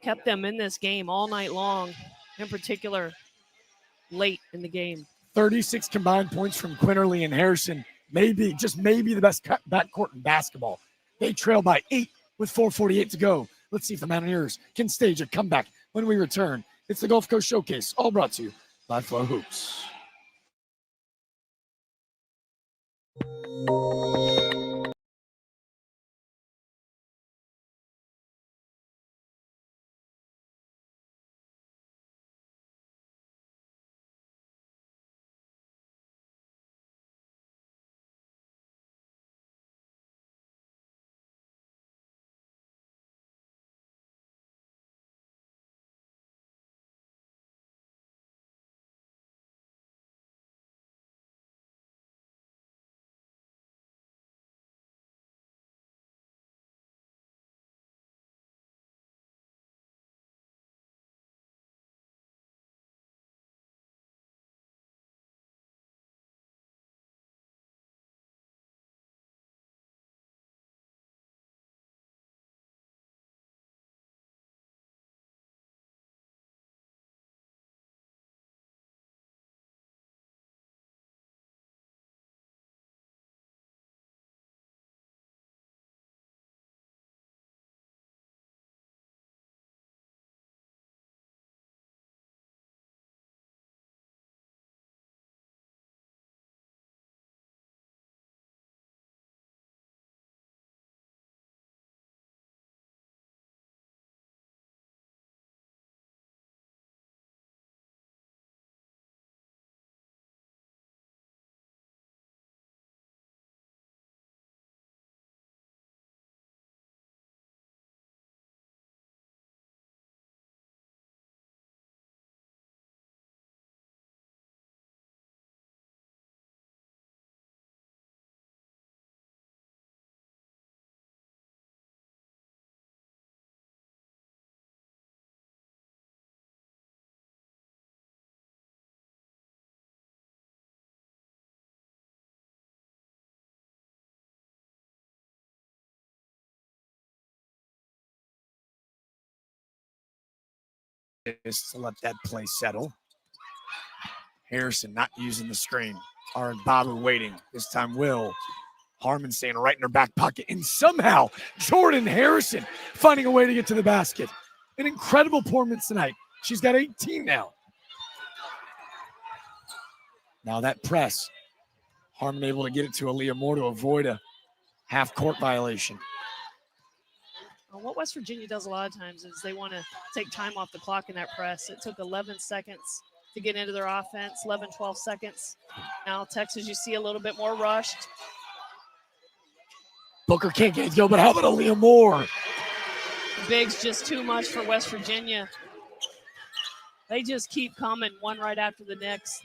Kept them in this game all night long. in particular late in the game. 36 combined points from Quinterly and Harrison. Maybe, just maybe the best backcourt in basketball. They trail by 8 with 4:48 to go. Let's see if the Mountaineers can stage a comeback when we return. It's the Gulf Coast Showcase, all brought to you by Flow Hoops. Just to let that play settle. Harrison not using the screen. Aaron Bobber waiting. This time Will. Harmon staying right in her back pocket. And somehow Jordan Harrison finding a way to get to the basket. An incredible performance tonight. She's got 18 now. Now that press. Harmon able to get it to Aaliyah Moore to avoid a half-court violation. What West Virginia does a lot of times is they want to take time off the clock in that press. It took 11 seconds to get into their offense, 11, 12 seconds. Now Texas, you see a little bit more rushed. Booker can't get it to go, but how about Aaliyah Moore? Big's just too much for West Virginia. They just keep coming one right after the next.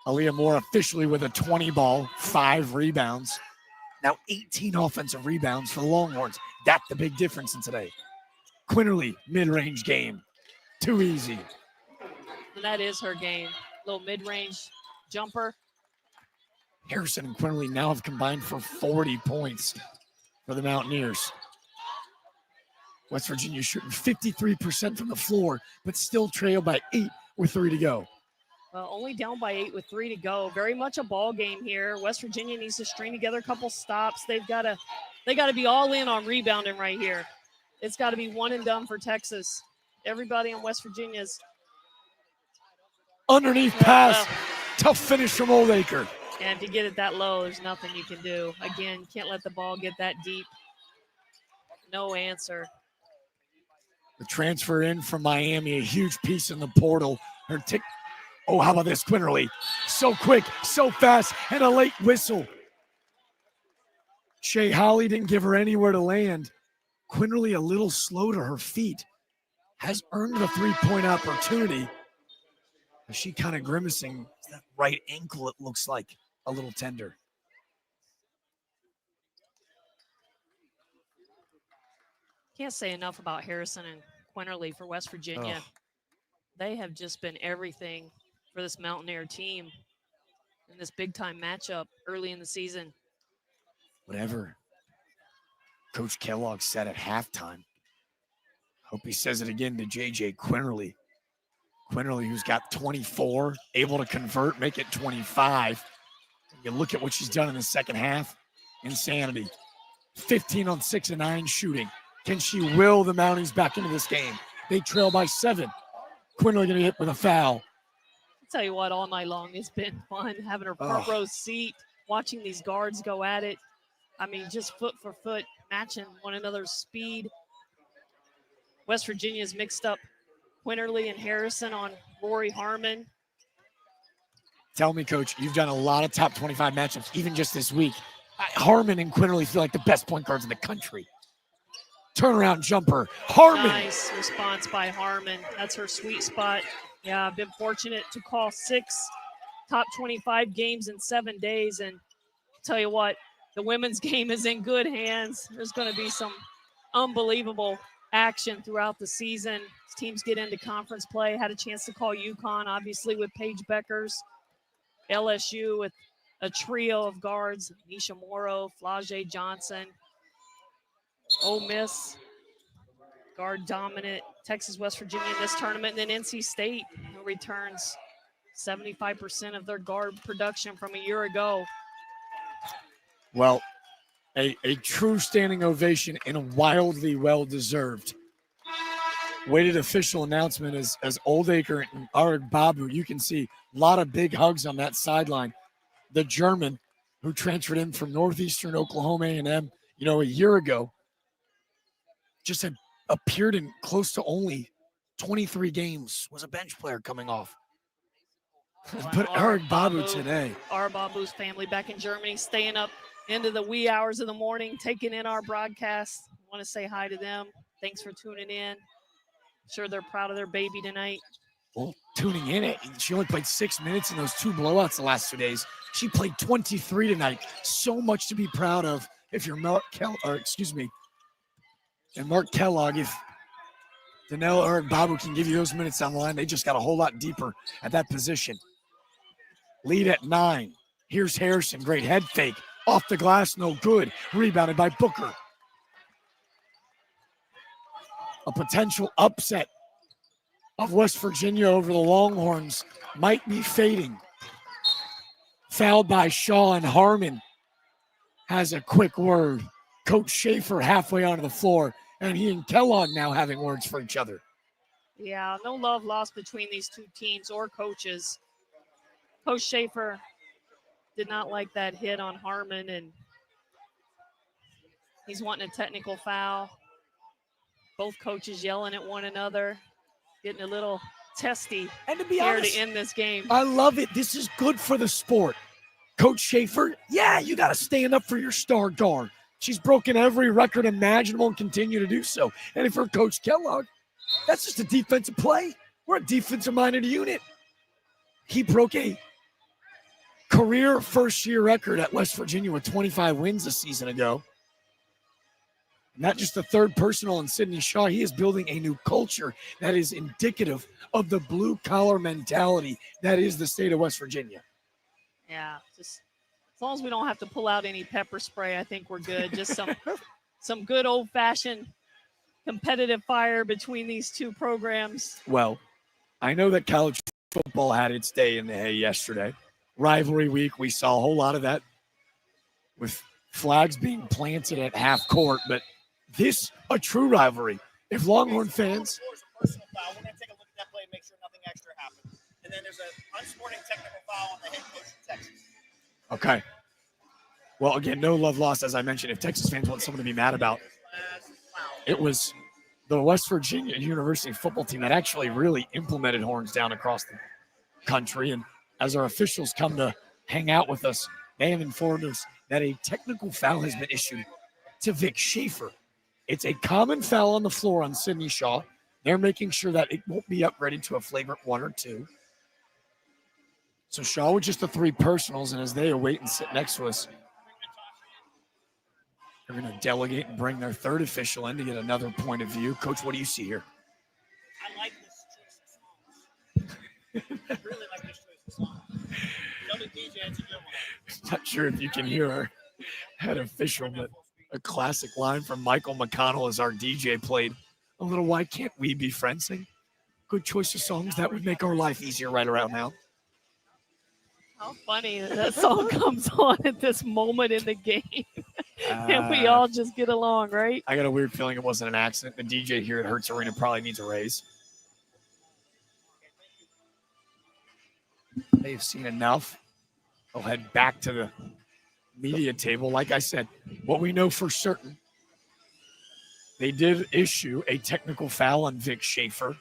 Aaliyah Moore officially with a 20 ball, 5 rebounds. Now 18 offensive rebounds for the Longhorns. That's the big difference in today. Quinterly, mid-range game. Too easy. And that is her game. Little mid-range jumper. Harrison and Quinterly now have combined for 40 points for the Mountaineers. West Virginia shooting 53% from the floor, but still trail by 8 with 3 to go. Well, only down by 8 with 3 to go. Very much a ball game here. West Virginia needs to string together a couple stops. They got to be all in on rebounding right here. It's got to be one and done for Texas. Everybody on West Virginia's underneath pass. Tough finish from Oldacre. And if you get it that low, there's nothing you can do. Again, can't let the ball get that deep. No answer. The transfer in from Miami, a huge piece in the portal. Oh, how about this, Quinterly? So quick, so fast, and a late whistle. Shea Holly didn't give her anywhere to land. Quinterly a little slow to her feet. Has earned the three-point opportunity. Is she kind of grimacing? That right ankle, it looks like a little tender. Can't say enough about Harrison and Quinterly for West Virginia. Oh. They have just been everything for this Mountaineer team in this big-time matchup early in the season. Whatever Coach Kellogg said at halftime, Hope he says it again to J.J. Quinterly. Quinterly, who's got 24, able to convert, make it 25. You look at what she's done in the second half. Insanity. 15 on 6 and 9 shooting. Can she will the Mounties back into this game? They trail by 7. Quinterly going to hit with a foul. I'll tell you what, all night long, it's been fun having her front row seat, watching these guards go at it. I mean, just foot for foot, matching one another's speed. West Virginia's mixed up Quinterly and Harrison on Rory Harmon. Tell me, Coach, you've done a lot of top 25 matchups, even just this week. Harmon and Quinterly feel like the best point guards in the country. Turnaround jumper, Harmon. Nice response by Harmon. That's her sweet spot. Yeah, I've been fortunate to call 6 top 25 games in 7 days. And tell you what, the women's game is in good hands. There's going to be some unbelievable action throughout the season. As teams get into conference play. Had a chance to call UConn, obviously, with Paige Beckers. LSU with a trio of guards, Nisha Morrow, Flau'jae Johnson. Ole Miss, guard dominant. Texas, West Virginia in this tournament. And then NC State, who returns 75% of their guard production from a year ago. Well, a true standing ovation and wildly well-deserved. Weighted official announcement as Oldacre and Arik Babu. You can see a lot of big hugs on that sideline. The German who transferred in from Northeastern Oklahoma A&M, a year ago, just had appeared in close to only 23 games, was a bench player coming off. But Arik Babu today. Arik Babu's family back in Germany, staying up into the wee hours of the morning, taking in our broadcast. I want to say hi to them. Thanks for tuning in. Sure they're proud of their baby tonight. Well, tuning in, she only played 6 minutes in those 2 blowouts the last 2 days. She played 23 tonight. So much to be proud of. If you're Mark Kellogg, if Danelle or Babu can give you those minutes on the line, they just got a whole lot deeper at that position. Lead at 9. Here's Harrison. Great head fake. Off the glass, no good. Rebounded by Booker. A potential upset of West Virginia over the Longhorns might be fading. Fouled by Shaw, and Harmon has a quick word. Coach Schaefer halfway onto the floor, and he and Kellogg now having words for each other. Yeah, no love lost between these two teams or coaches. Coach Schaefer did not like that hit on Harmon, and he's wanting a technical foul. Both coaches yelling at one another, getting a little testy And to be here honest, to end this game. I love it. This is good for the sport. Coach Schaefer, you got to stand up for your star guard. She's broken every record imaginable and continue to do so. And for Coach Kellogg, that's just a defensive play. We're a defensive-minded unit. He broke a career first-year record at West Virginia with 25 wins a season ago. Not just the third personal in Sydney Shaw. He is building a new culture that is indicative of the blue-collar mentality that is the state of West Virginia. Yeah, just as long as we don't have to pull out any pepper spray, I think we're good. Just some good old-fashioned competitive fire between these two programs. Well, I know that college football had its day in the hay yesterday. Rivalry week, we saw a whole lot of that with flags being planted at half court, but this, a true rivalry. If Longhorn fans... Personal foul. We're going to take a look at that play and make sure nothing extra happens. And then there's an unsporting technical foul on the head coach of Texas. Okay. Well, again, no love lost, as I mentioned. If Texas fans want someone to be mad about, it was the West Virginia University football team that actually really implemented horns down across the country. And as our officials come to hang out with us, they have informed us that a technical foul has been issued to Vic Schaefer. It's a common foul on the floor on Sydney Shaw. They're making sure that it won't be upgraded to a flagrant 1 or 2. So Shaw with just the 3 personals, and as they await and sit next to us, they're going to delegate and bring their third official in to get another point of view. Coach, what do you see here? I like this choice of songs. I really like this choice of songs. Tell the DJ it's a good one. Not sure if you can hear our head official, but a classic line from Michael McConnell as our DJ played A little Why Can't We Be Friends thing. Good choice of songs that would make our life easier right around now. How funny that song comes on at this moment in the game. And we all just get along, right? I got a weird feeling it wasn't an accident. The DJ here at Hertz Arena probably needs a raise. They've seen enough. They'll head back to the media table. Like I said, what we know for certain, they did issue a technical foul on Vic Schaefer,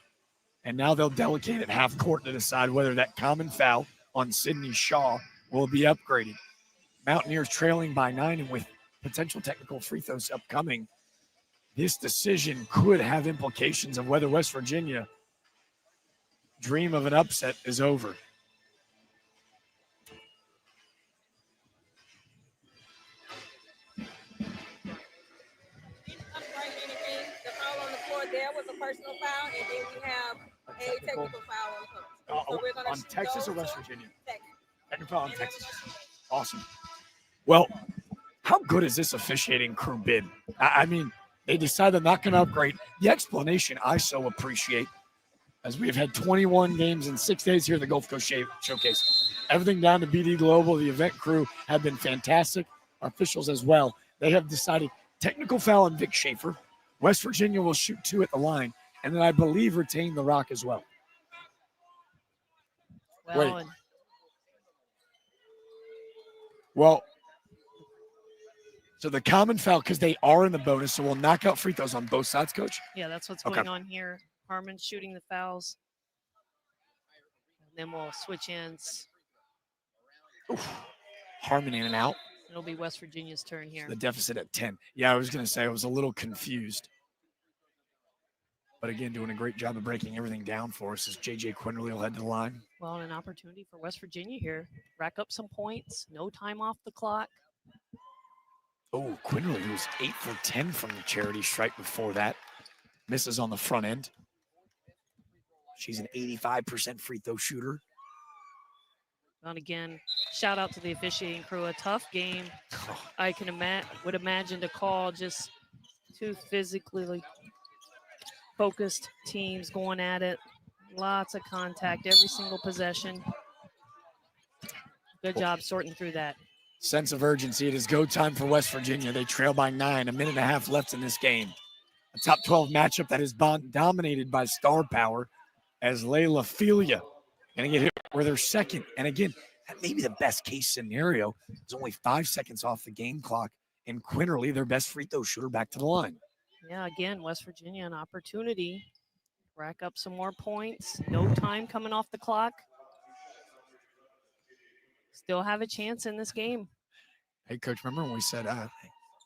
and now they'll delegate at half court to decide whether that common foul on Sidney Shaw will be upgraded. Mountaineers trailing by 9, and with potential technical free throws upcoming, this decision could have implications of whether West Virginia dream of an upset is over. The foul on the floor there was a personal foul, and then we have a technical foul on coach. So we're gonna on Texas go or West to Virginia? Texas. Technical foul on Texas. Awesome. Well, how good has this officiating crew been? I mean, they decided they're not going to upgrade. The explanation I so appreciate, as we've had 21 games in 6 days here at the Gulf Coast Showcase. Everything down to BD Global, the event crew have been fantastic. Our officials as well. They have decided technical foul on Vic Schaefer. West Virginia will shoot 2 at the line, and then I believe retain the rock as well. Well, Wait. Well, so the common foul, because they are in the bonus, so we'll knock out free throws on both sides, Coach? yeah, that's what's Okay. going on here. Harmon's shooting the fouls. And then we'll switch ends. Harmon in and out. It'll be West Virginia's turn here. The deficit at 10. Yeah, I was going to say I was a little confused. But again, doing a great job of breaking everything down for us as J.J. Quinterly will head to the line. Well, an opportunity for West Virginia here. Rack up some points. No time off the clock. Oh, Quinterly, who was 8 for 10 from the charity stripe before that. Misses on the front end. She's an 85% free throw shooter. And again, shout out to the officiating crew. A tough game. I can would imagine to call just 2 physically focused teams going at it. Lots of contact every single possession. Good job sorting through that. Sense of urgency. It is go time for West Virginia. They trail by 9, a minute and a half left in this game. A top 12 matchup that is dominated by star power as Layla Filia going to get hit where they're second. And again, that may be the best case scenario. There's only 5 seconds off the game clock. And Quinterly, their best free throw shooter, back to the line. Yeah, again, West Virginia, an opportunity. Rack up some more points. No time coming off the clock. Still have a chance in this game. Hey, Coach, remember when we said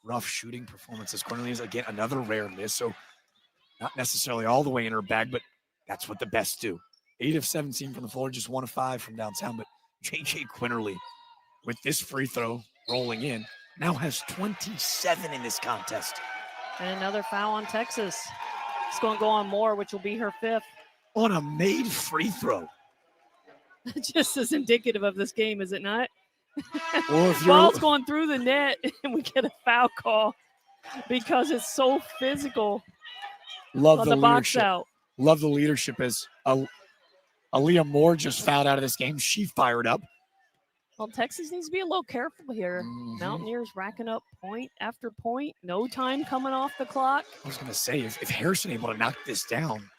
rough shooting performances? Quinterly is, again, another rare miss. So not necessarily all the way in her bag, but that's what the best do. 8 of 17 from the floor, just 1 of 5 from downtown. But J.J. Quinterly, with this free throw rolling in, now has 27 in this contest. And another foul on Texas. It's going to go on Moore, which will be her 5th. On a made free throw. Just as indicative of this game, is it not? Or if Ball's going through the net, and we get a foul call because it's so physical. Love on the box leadership. out. Love the leadership as Aaliyah Moore just fouled out of this game. She fired up. Well, Texas needs to be a little careful here. Mhm. Mountaineers racking up point after point. No time coming off the clock. I was going to say, if Harrison able to knock this down,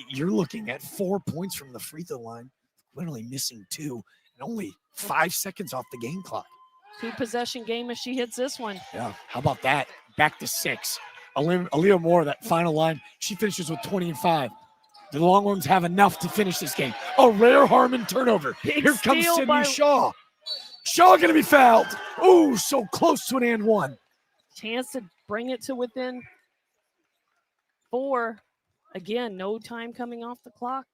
you're looking at 4 points from the free throw line, literally missing 2, and only 5 seconds off the game clock. 2-possession game if she hits this one. Yeah, how about that? Back to 6. Aaliyah Moore, that final line, she finishes with 20 and 5. The Longhorns have enough to finish this game. A rare Harmon turnover. Big Here comes steal Sydney by- Shaw. Shaw going to be fouled. Ooh, so close to an and 1. Chance to bring it to within 4. Again, no time coming off the clock.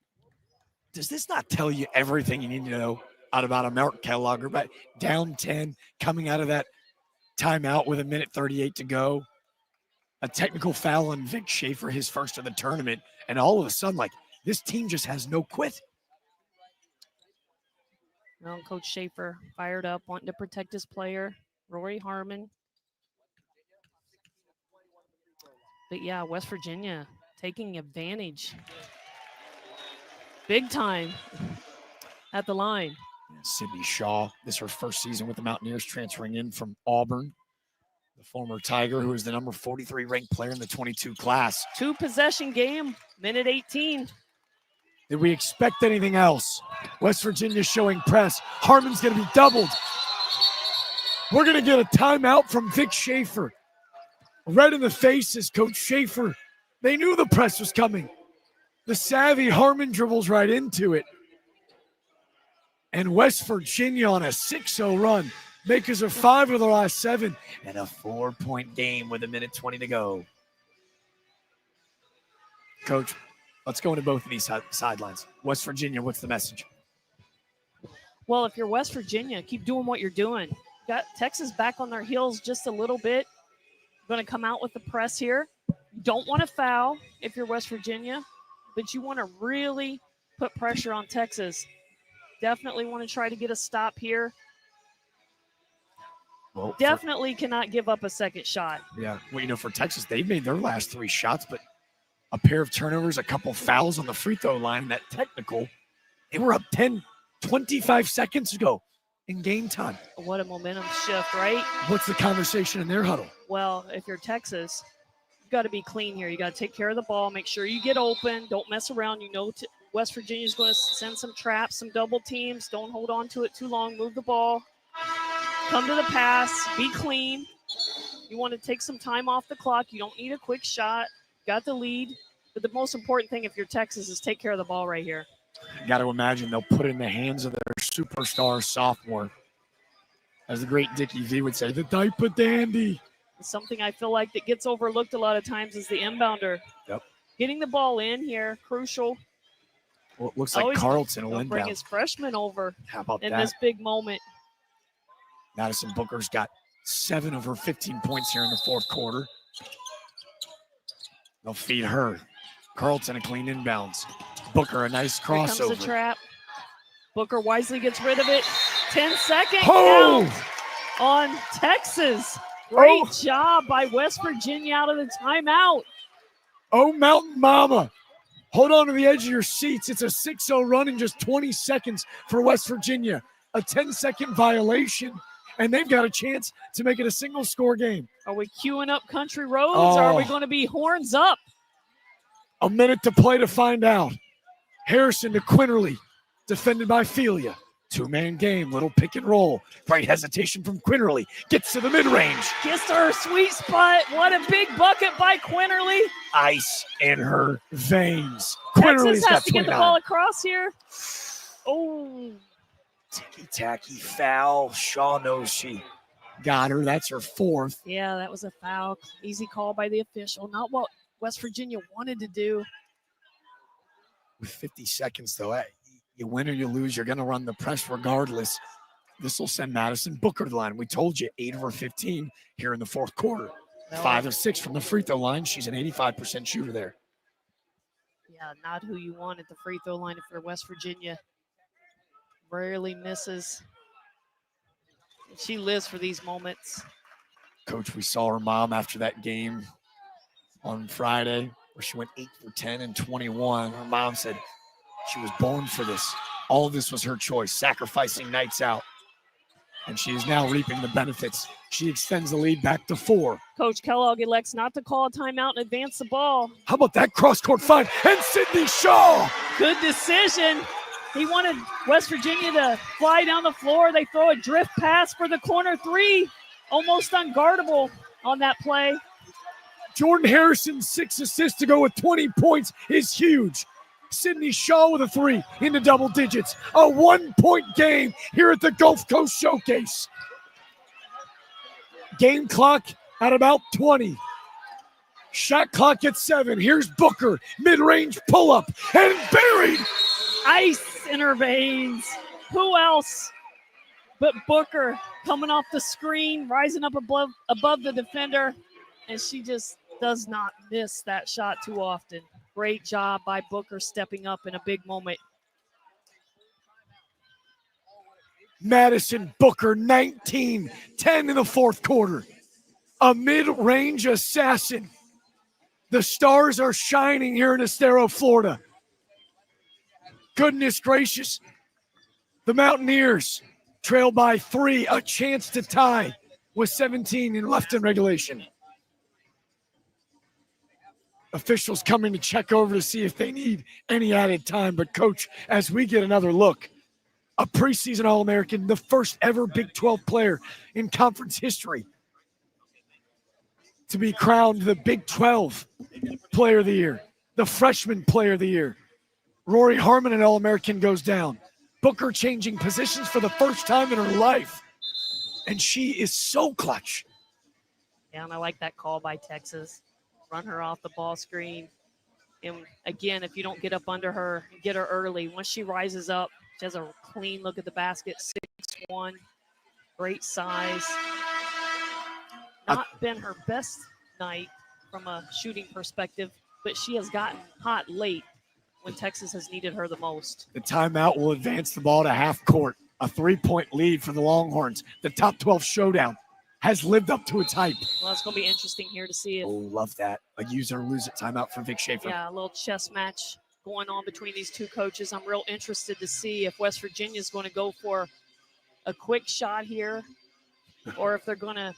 Does this not tell you everything you need to know about a Mark Kellogg? But down 10, coming out of that timeout with 1:38 to go. A technical foul on Vic Schaefer, his first of the tournament. And all of a sudden, like, this team just has no quit. Well, Coach Schaefer fired up, wanting to protect his player, Rory Harmon. But yeah, West Virginia taking advantage big time at the line. Sydney Shaw, this is her first season with the Mountaineers, transferring in from Auburn. The former Tiger, who is the number 43 ranked player in the 22 class. 2-possession game, minute 18. Did we expect anything else? West Virginia showing press. Harmon's going to be doubled. We're going to get a timeout from Vic Schaefer. Red in the faces, Coach Schaefer. They knew the press was coming. The savvy Harmon dribbles right into it. And West Virginia on a 6-0 run. Makers of 5 of the last 7. And a 4-point game with 1:20 to go. Coach, let's go into both of these sidelines. West Virginia, what's the message? Well, if you're West Virginia, keep doing what you're doing. Got Texas back on their heels just a little bit. Going to come out with the press here. Don't want to foul if you're West Virginia, but you want to really put pressure on Texas. Definitely want to try to get a stop here. Well, definitely cannot give up a second shot. Yeah, well, for Texas, they've made their last 3 shots, but a pair of turnovers, a couple fouls on the free throw line, that technical. They were up 10, 25 seconds ago in game time. What a momentum shift, right? What's the conversation in their huddle? Well, if you're Texas, you've got to be clean here. You got to take care of the ball, make sure you get open, don't mess around. West Virginia's going to send some traps, some double teams. Don't hold on to it too long. Move the ball. Come to the pass. Be clean. You want to take some time off the clock. You don't need a quick shot. Got the lead. But the most important thing if you're Texas is take care of the ball right here. You got to imagine they'll put it in the hands of their superstar sophomore. As the great Dickie V would say, the diaper dandy. Something I feel like that gets overlooked a lot of times is the inbounder. Yep. Getting the ball in here, crucial. Well, it looks like Carlton will bring his freshman over. How about in that? This big moment. Madison Booker's got 7 of her 15 points here in the fourth quarter. They'll feed her. Carlton a clean inbounds. Booker a nice crossover. Here comes the trap. Booker wisely gets rid of it. 10-second count on Texas. Great job by West Virginia out of the timeout. Oh, Mountain Mama. Hold on to the edge of your seats. It's a 6-0 run in just 20 seconds for West Virginia. A 10-second violation, and they've got a chance to make it a single-score game. Are we queuing up country roads, or are we going to be horns up? A minute to play to find out. Harrison to Quinterly, defended by Felia. 2-man game, little pick and roll. Right hesitation from Quinterly. Gets to the mid-range. Gets to her sweet spot. What a big bucket by Quinterly. Ice in her veins. Texas has to get the ball across here. Oh. Ticky-tacky foul. Shaw knows she got her. That's her 4th. Yeah, that was a foul. Easy call by the official. Not what West Virginia wanted to do. With 50 seconds, though, you win or you lose, you're going to run the press regardless. This will send Madison Booker to the line. We told you 8 of her 15 here in the fourth quarter. 5 of 6 from the free throw line. She's an 85% shooter there. Yeah, not who you want at the free throw line if you're West Virginia. Rarely misses. She lives for these moments. Coach, we saw her mom after that game on Friday where she went 8 for 10 and 21. Her mom said she was born for this. All of this was her choice, sacrificing nights out. And she is now reaping the benefits. She extends the lead back to 4. Coach Kellogg elects not to call a timeout and advance the ball. How about that cross-court find? And Sydney Shaw! Good decision. He wanted West Virginia to fly down the floor. They throw a drift pass for the corner 3. Almost unguardable on that play. Jordan Harrison's 6 assists to go with 20 points is huge. Sydney Shaw with a 3 into double digits. A 1-point game here at the Gulf Coast Showcase. Game clock at about 20. Shot clock at 7. Here's Booker. Mid-range pull-up and buried. Ice in her veins. Who else but Booker coming off the screen, rising up above the defender, and she just does not miss that shot too often. Great job by Booker stepping up in a big moment. Madison Booker, 19-10 in the fourth quarter. A mid-range assassin. The stars are shining here in Estero, Florida. Goodness gracious. The Mountaineers trail by 3, a chance to tie with 17 and left in regulation. Officials coming to check over to see if they need any added time. But, Coach, as we get another look, a preseason All-American, the first ever Big 12 player in conference history to be crowned the Big 12 Player of the Year, the Freshman Player of the Year. Rory Harmon, an All-American, goes down. Booker changing positions for the first time in her life. And she is so clutch. Yeah, and I like that call by Texas. Run her off the ball screen. And again, if you don't get up under her, get her early. Once she rises up, she has a clean look at the basket, 6'1", great size. Not been her best night from a shooting perspective, but she has gotten hot late when Texas has needed her the most. The timeout will advance the ball to half court. A 3-point lead for the Longhorns. The top 12 showdown has lived up to its hype. Well, it's going to be interesting here to see if, Oh, love that. A use it or lose it timeout for Vic Schaefer. yeah, a little chess match going on between these two coaches. I'm real interested to see if West Virginia is going to go for a quick shot here or if they're going to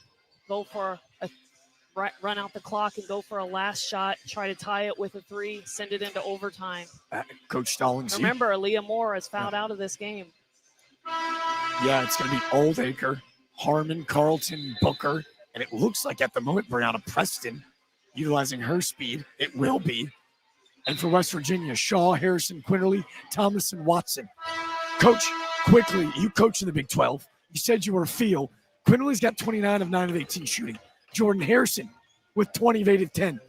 go for a run out the clock and go for a last shot, try to tie it with a 3, send it into overtime. Coach Stallings. Remember, Aaliyah Moore has fouled out of this game. Yeah, it's going to be Oldacre, Harmon, Carlton, Booker, and it looks like at the moment Brianna Preston utilizing her speed. It will be. And for West Virginia, Shaw, Harrison, Quinterly, Thomas, and Watson. Coach, quickly, you coach in the Big 12. You said you were a feel. Quinterly's got 29 of 9 of 18 shooting. Jordan Harrison with 20 of 8 of 10.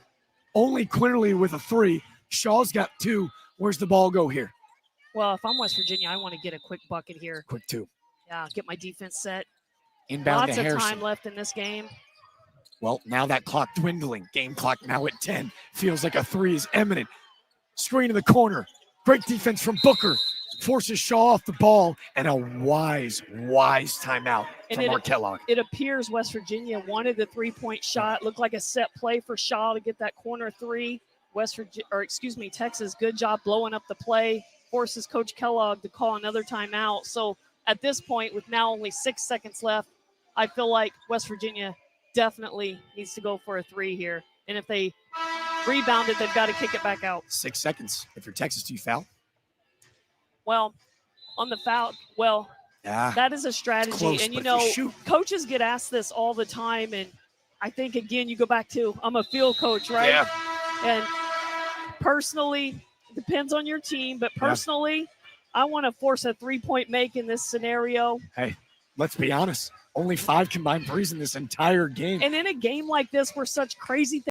Only Quinterly with a 3. Shaw's got 2. Where's the ball go here? Well, if I'm West Virginia, I want to get a quick bucket here. Quick 2. Yeah, get my defense set. Inbound Lots to of Harrison. time left in this game. Well, now that clock dwindling. Game clock now at 10. Feels like a 3 is imminent. Screen in the corner. Great defense from Booker. Forces Shaw off the ball. And a wise timeout from Mark Kellogg. It appears West Virginia wanted the 3-point shot. Looked like a set play for Shaw to get that corner 3. Texas, good job blowing up the play. Forces Coach Kellogg to call another timeout. So at this point, with now only 6 seconds left, I feel like West Virginia definitely needs to go for a 3 here. And if they rebound it, they've got to kick it back out. 6 seconds. If you're Texas, do you foul? Well, on the foul, that is a strategy. Close, and, coaches get asked this all the time. And I think, again, you go back to, I'm a field coach, right? Yeah. And personally, it depends on your team, but personally, I want to force a 3-point make in this scenario. Hey, let's be honest. Only 5 combined threes in this entire game. And in a game like this where such crazy things